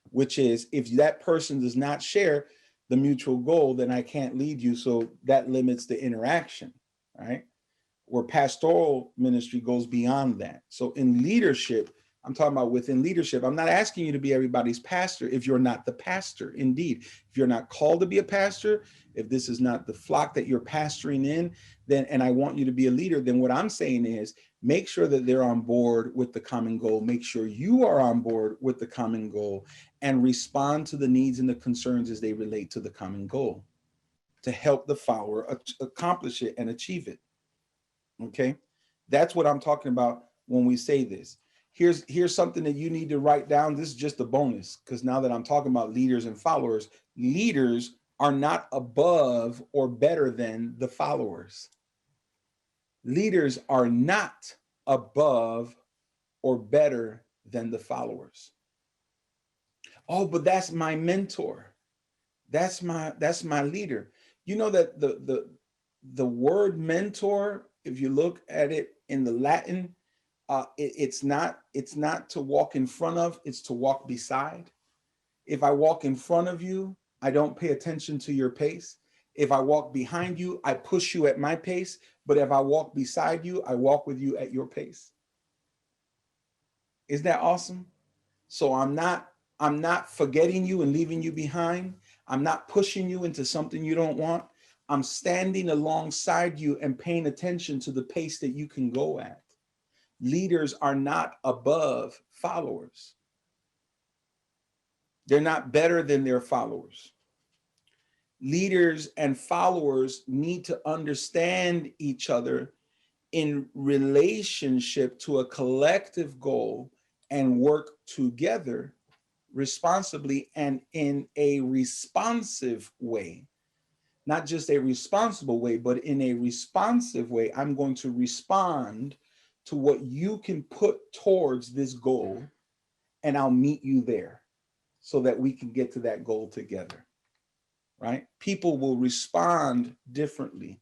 which is if that person does not share the mutual goal, then I can't lead you. So that limits the interaction, right? Where pastoral ministry goes beyond that. So in leadership, I'm talking about within leadership, I'm not asking you to be everybody's pastor if you're not the pastor. Indeed, if you're not called to be a pastor, if this is not the flock that you're pastoring in, then, and I want you to be a leader, then what I'm saying is make sure that they're on board with the common goal. Make sure you are on board with the common goal and respond to the needs and the concerns as they relate to the common goal to help the follower accomplish it and achieve it. Okay, that's what I'm talking about when we say this. Here's something that you need to write down. This is just a bonus, because now that I'm talking about leaders and followers, leaders are not above or better than the followers. Leaders are not above or better than the followers. Oh, but that's my mentor. That's my leader. You know that the word mentor, if you look at it in the Latin, it's not to walk in front of, it's to walk beside. If I walk in front of you, I don't pay attention to your pace. If I walk behind you, I push you at my pace. But if I walk beside you, I walk with you at your pace. Isn't that awesome? So I'm not forgetting you and leaving you behind. I'm not pushing you into something you don't want. I'm standing alongside you and paying attention to the pace that you can go at. Leaders are not above followers. They're not better than their followers. Leaders and followers need to understand each other in relationship to a collective goal and work together responsibly and in a responsive way. Not just a responsible way, but in a responsive way. I'm going to respond to what you can put towards this goal, and I'll meet you there so that we can get to that goal together, right? People will respond differently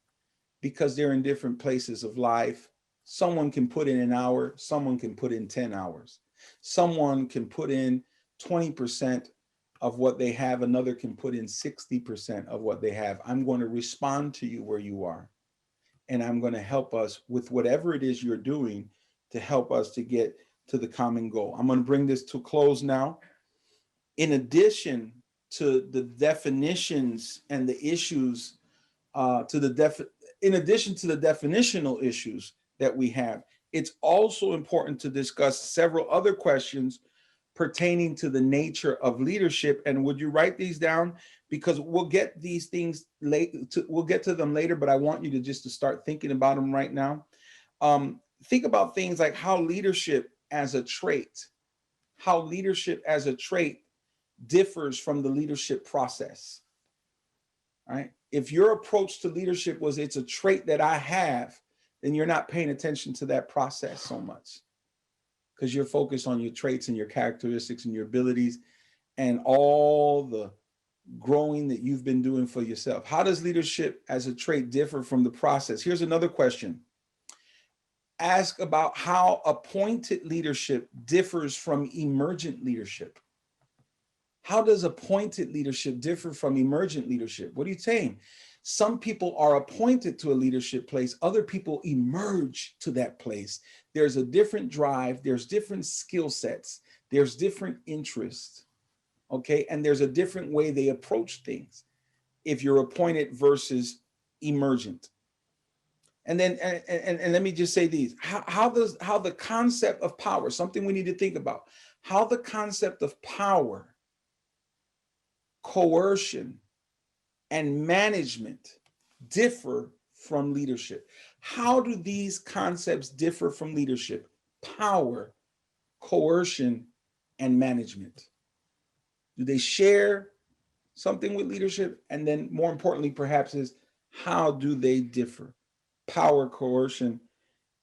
because they're in different places of life. Someone can put in an hour, someone can put in 10 hours. Someone can put in 20% of what they have, another can put in 60% of what they have. I'm going to respond to you where you are. And I'm going to help us with whatever it is you're doing to help us to get to the common goal. I'm going to bring this to a close now. In addition to the definitions and the issues, in addition to the definitional issues that we have, it's also important to discuss several other questions pertaining to the nature of leadership. And would you write these down? Because we'll get these things we'll get to them later, but I want you to just to start thinking about them right now. Think about things like how leadership as a trait differs from the leadership process, right? If your approach to leadership was it's a trait that I have, then you're not paying attention to that process so much because you're focused on your traits and your characteristics and your abilities and all the growing that you've been doing for yourself. How does leadership as a trait differ from the process? Here's another question. Ask about how appointed leadership differs from emergent leadership. How does appointed leadership differ from emergent leadership? What are you saying? Some people are appointed to a leadership place. Other people emerge to that place. There's a different drive. There's different skill sets. There's different interests. Okay. And there's a different way they approach things if you're appointed versus emergent. And then, and let me just say these, how the concept of power, something we need to think about, how the concept of power, coercion, and management differ from leadership. How do these concepts differ from leadership? Power, coercion, and management. Do they share something with leadership? And then more importantly, perhaps, is how do they differ? Power, coercion,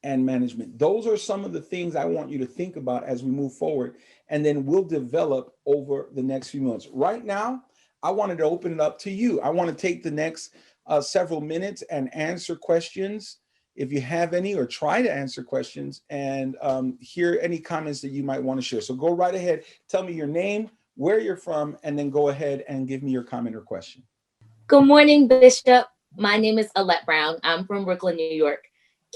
and management. Those are some of the things I want you to think about as we move forward, and then we'll develop over the next few months. Right now, I wanted to open it up to you. I want to take the next several minutes and answer questions, if you have any, or try to answer questions, and hear any comments that you might want to share. So go right ahead, tell me your name, where you're from, and then go ahead and give me your comment or question. Good morning, Bishop. My name is Alette Brown. I'm from Brooklyn, New York.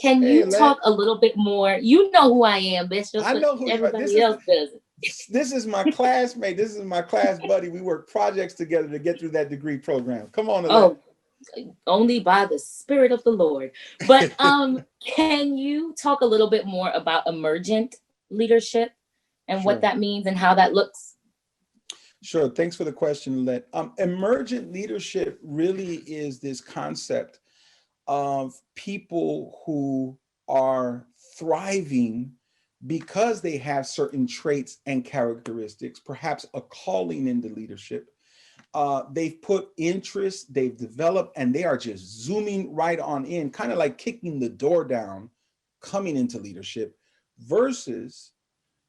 Can you talk a little bit more? You know who I am, Bishop. I know who everybody else does. This is my classmate. This is my class buddy. We work projects together to get through that degree program. Come on, Alette. Oh, only by the Spirit of the Lord. But can you talk a little bit more about emergent leadership and what that means and how that looks? Sure. Thanks for the question, Alette. Emergent leadership really is this concept of people who are thriving because they have certain traits and characteristics, perhaps a calling into leadership. They've put interest, they've developed, and they are just zooming right on in, kind of like kicking the door down, coming into leadership, versus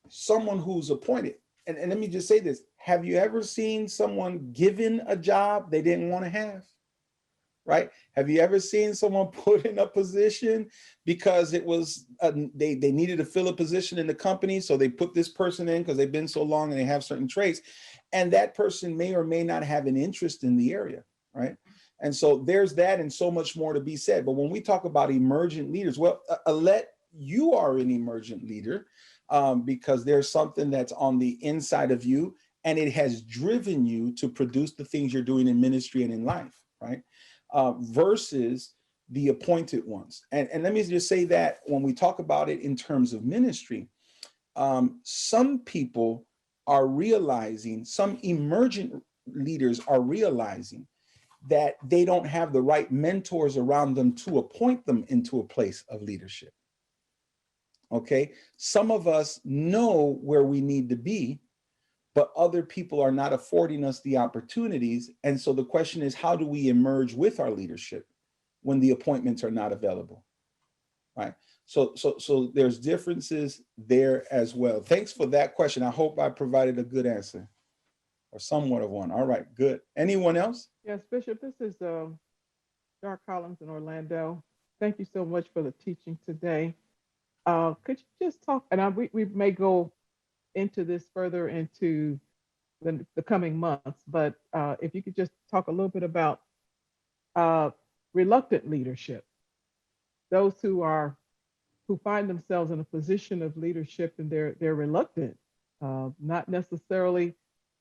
someone who's appointed. And let me just say this. Have you ever seen someone given a job they didn't want to have? Right? Have you ever seen someone put in a position because it was they needed to fill a position in the company, so they put this person in because they've been so long and they have certain traits, and that person may or may not have an interest in the area, right? And so there's that and so much more to be said. But when we talk about emergent leaders, well, Alette, you are an emergent leader because there's something that's on the inside of you, and it has driven you to produce the things you're doing in ministry and in life, right? Versus the appointed ones. And let me just say that when we talk about it in terms of ministry, some people are realizing, some emergent leaders are realizing that they don't have the right mentors around them to appoint them into a place of leadership. Okay, some of us know where we need to be, but other people are not affording us the opportunities. And so the question is, how do we emerge with our leadership when the appointments are not available, right? So there's differences there as well. Thanks for that question. I hope I provided a good answer or somewhat of one. All right, good. Anyone else? Yes, Bishop, this is Dar Collins in Orlando. Thank you so much for the teaching today. Could you just talk, and we may go into this further into the coming months, but if you could just talk a little bit about reluctant leadership, those who find themselves in a position of leadership and they're reluctant, not necessarily,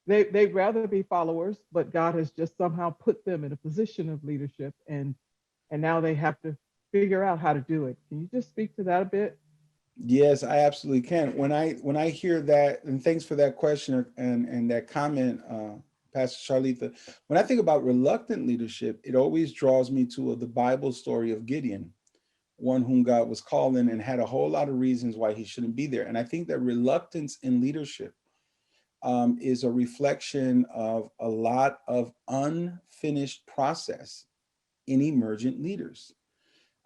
they'd rather be followers, but God has just somehow put them in a position of leadership, and now they have to figure out how to do it. Can you just speak to that a bit? Yes, I absolutely can. When I hear that, and thanks for that question and that comment, Pastor Charlitha. When I think about reluctant leadership, it always draws me to the Bible story of Gideon, one whom God was calling and had a whole lot of reasons why he shouldn't be there. And I think that reluctance in leadership is a reflection of a lot of unfinished process in emergent leaders.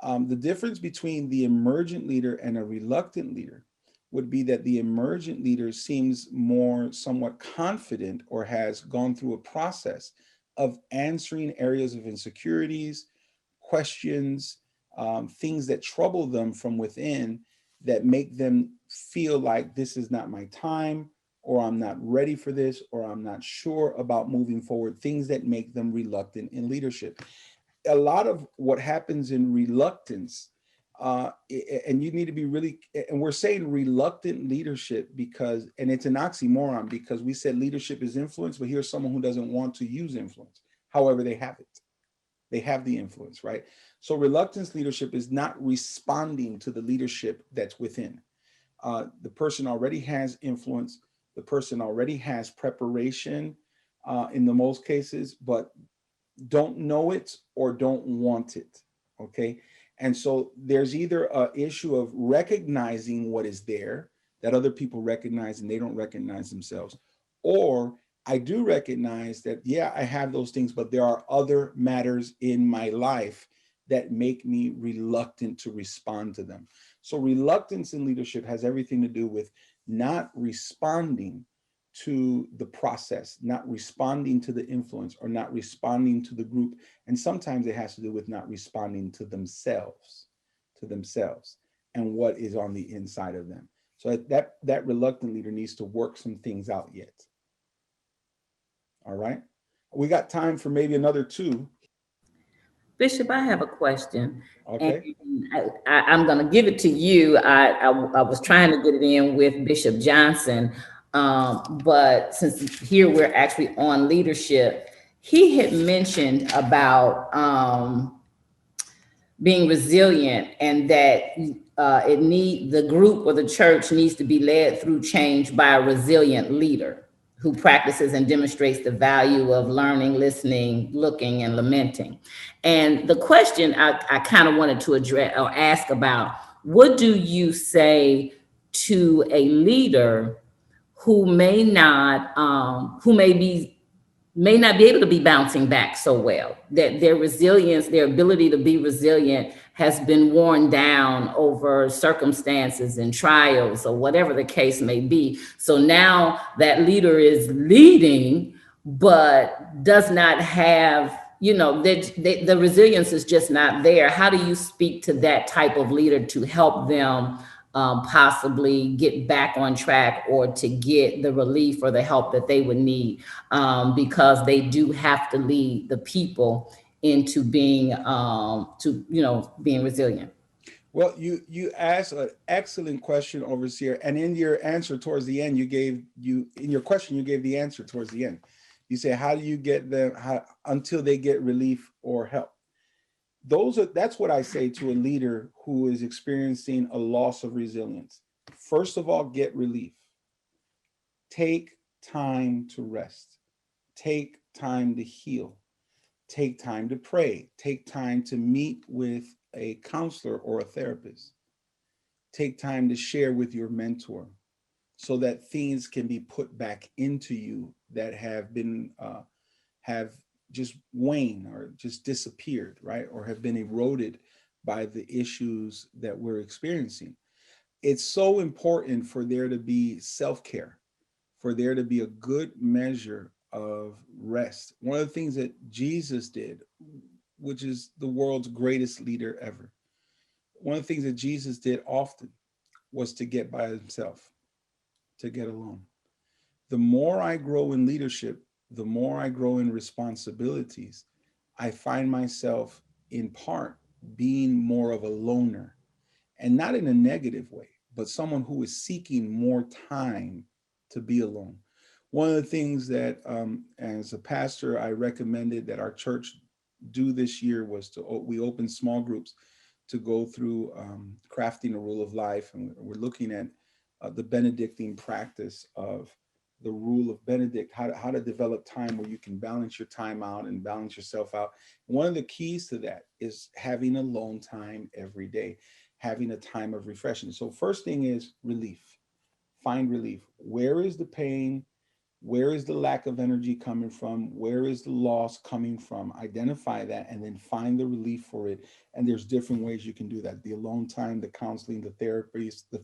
The difference between the emergent leader and a reluctant leader would be that the emergent leader seems more somewhat confident or has gone through a process of answering areas of insecurities, questions, things that trouble them from within that make them feel like this is not my time, or I'm not ready for this, or I'm not sure about moving forward, things that make them reluctant in leadership. a lot of what happens in reluctance, and you need to be really, and we're saying reluctant leadership because, and it's an oxymoron because we said leadership is influence, but here's someone who doesn't want to use influence. However, they have it. They have the influence, right? So reluctance leadership is not responding to the leadership that's within. The person already has influence. The person already has preparation in the most cases, but don't know it or don't want it. Okay. And so there's either an issue of recognizing what is there that other people recognize and they don't recognize themselves, or I do recognize that, yeah, I have those things, but there are other matters in my life that make me reluctant to respond to them. So reluctance in leadership has everything to do with not responding to the process, not responding to the influence, or not responding to the group. And sometimes it has to do with not responding to themselves and what is on the inside of them. So that reluctant leader needs to work some things out yet. All right. We got time for maybe another two. Bishop, I have a question. Okay. And I'm going to give it to you. I was trying to get it in with Bishop Johnson, but since here we're actually on leadership, he had mentioned about being resilient, and that the group or the church needs to be led through change by a resilient leader who practices and demonstrates the value of learning, listening, looking, and lamenting. And the question I kind of wanted to address or ask about, what do you say to a leader who may not, may not be able to be bouncing back so well, that their resilience, their ability to be resilient has been worn down over circumstances and trials or whatever the case may be. So now that leader is leading, but does not have, the resilience is just not there. How do you speak to that type of leader to help them possibly get back on track or to get the relief or the help that they would need, because they do have to lead the people into being being resilient? Well, you asked an excellent question, Overseer, and in your answer towards the end, you gave the answer towards the end. You say, how do you get them until they get relief or help? That's what I say to a leader who is experiencing a loss of resilience. First of all, get relief. Take time to rest. Take time to heal. Take time to pray. Take time to meet with a counselor or a therapist. Take time to share with your mentor so that things can be put back into you that have been have just waned or just disappeared, right? Or have been eroded by the issues that we're experiencing. It's so important for there to be self-care, for there to be a good measure of rest. One of the things that Jesus did, which is the world's greatest leader ever, one of the things that Jesus did often was to get by himself, to get alone. The more I grow in leadership, the more I grow in responsibilities, I find myself in part being more of a loner, and not in a negative way, but someone who is seeking more time to be alone. One of the things that, as a pastor, I recommended that our church do this year was we opened small groups to go through crafting a rule of life, and we're looking at the Benedictine practice of the rule of Benedict, how to develop time where you can balance your time out and balance yourself out. One of the keys to that is having alone time every day, having a time of refreshing. So first thing is relief. Find relief. Where is the pain? Where is the lack of energy coming from? Where is the loss coming from? Identify that and then find the relief for it. And there's different ways you can do that. The alone time, the counseling, the therapist, the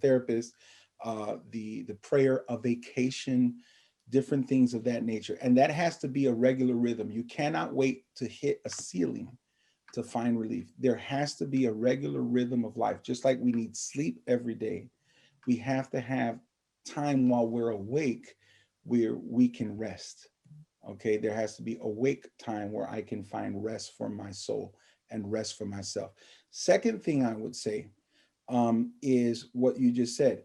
prayer, a vacation, different things of that nature. And that has to be a regular rhythm. You cannot wait to hit a ceiling to find relief. There has to be a regular rhythm of life. Just like we need sleep every day, we have to have time while we're awake where we can rest. Okay, there has to be awake time where I can find rest for my soul. and rest for myself. Second thing I would say is what you just said.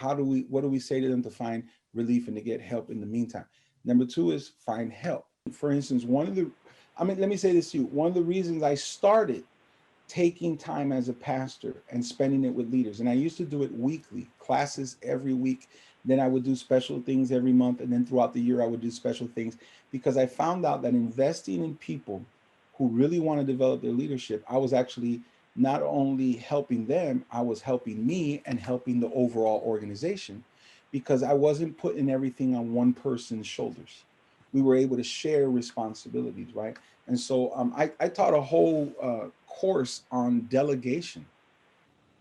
What do we say to them to find relief and to get help in the meantime? Number two is find help. For instance, let me say this to you. One of the reasons I started taking time as a pastor and spending it with leaders, and I used to do it weekly, classes every week. Then I would do special things every month. And then throughout the year, I would do special things, because I found out that investing in people who really want to develop their leadership, I was actually not only helping them, I was helping me and helping the overall organization, because I wasn't putting everything on one person's shoulders. We were able to share responsibilities, right? And so I taught a whole course on delegation,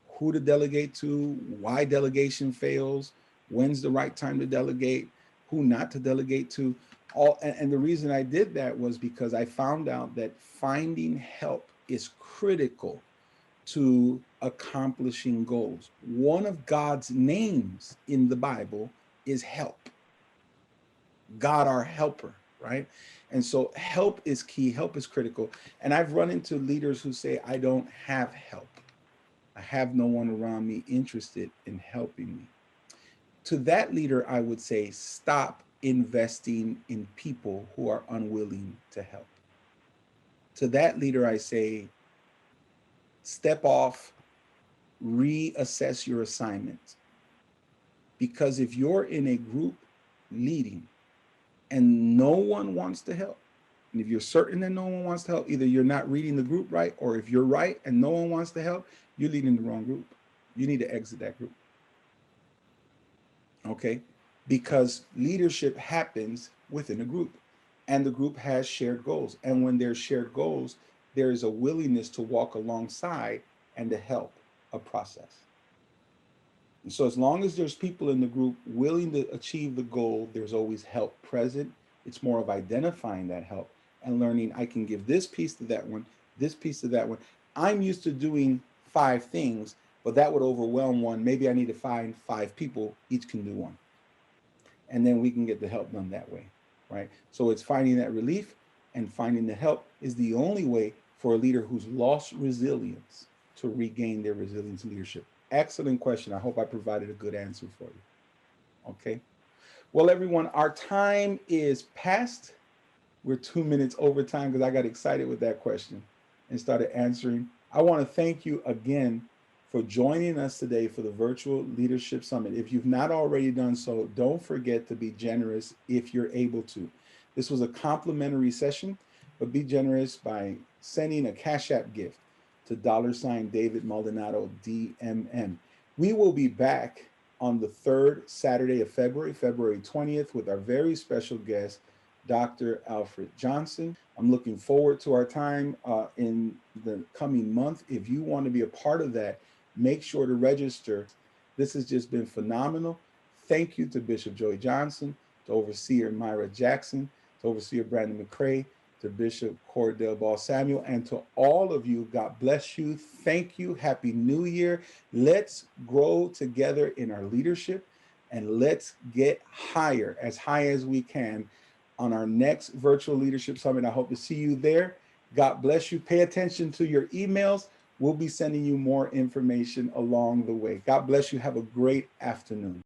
who to delegate to, why delegation fails, when's the right time to delegate, who not to delegate to. And the reason I did that was because I found out that finding help is critical to accomplishing goals. One of God's names in the Bible is help. God, our helper, right? And so help is key, help is critical. And I've run into leaders who say, I don't have help. I have no one around me interested in helping me. To that leader, I would say, stop investing in people who are unwilling to help. To that leader, I say, step off, reassess your assignment. Because if you're in a group leading and no one wants to help, and if you're certain that no one wants to help, either you're not reading the group right, or if you're right and no one wants to help, you're leading the wrong group. You need to exit that group. Okay? Because leadership happens within a group, and the group has shared goals. And when there's shared goals, there is a willingness to walk alongside and to help a process. And so as long as there's people in the group willing to achieve the goal, there's always help present. It's more of identifying that help and learning, I can give this piece to that one, this piece to that one. I'm used to doing 5 things, but that would overwhelm one. Maybe I need to find 5 people, each can do one. And then we can get the help done that way, right? So it's finding that relief, and finding the help is the only way for a leader who's lost resilience to regain their resilience in leadership. Excellent question. I hope I provided a good answer for you. Okay. Well, everyone, our time is past. We're 2 minutes over time because I got excited with that question and started answering. I want to thank you again for joining us today for the Virtual Leadership Summit. If you've not already done so, don't forget to be generous if you're able to. This was a complimentary session, but be generous by sending a Cash App gift to $David Maldonado, DMM. We will be back on the 3rd Saturday of February, February 20th, with our very special guest, Dr. Alfred Johnson. I'm looking forward to our time in the coming month. If you want to be a part of that, make sure to register. This has just been phenomenal. Thank you to Bishop Joey Johnson, to Overseer Myra Jackson, to Overseer Brandon McCray, to Bishop Cordell Ball Samuel, and to all of you. God bless you. Thank you. Happy New Year. Let's grow together in our leadership, and let's get higher, as high as we can, on our next Virtual Leadership Summit. I hope to see you there. God bless you. Pay attention to your emails. We'll be sending you more information along the way. God bless you. Have a great afternoon.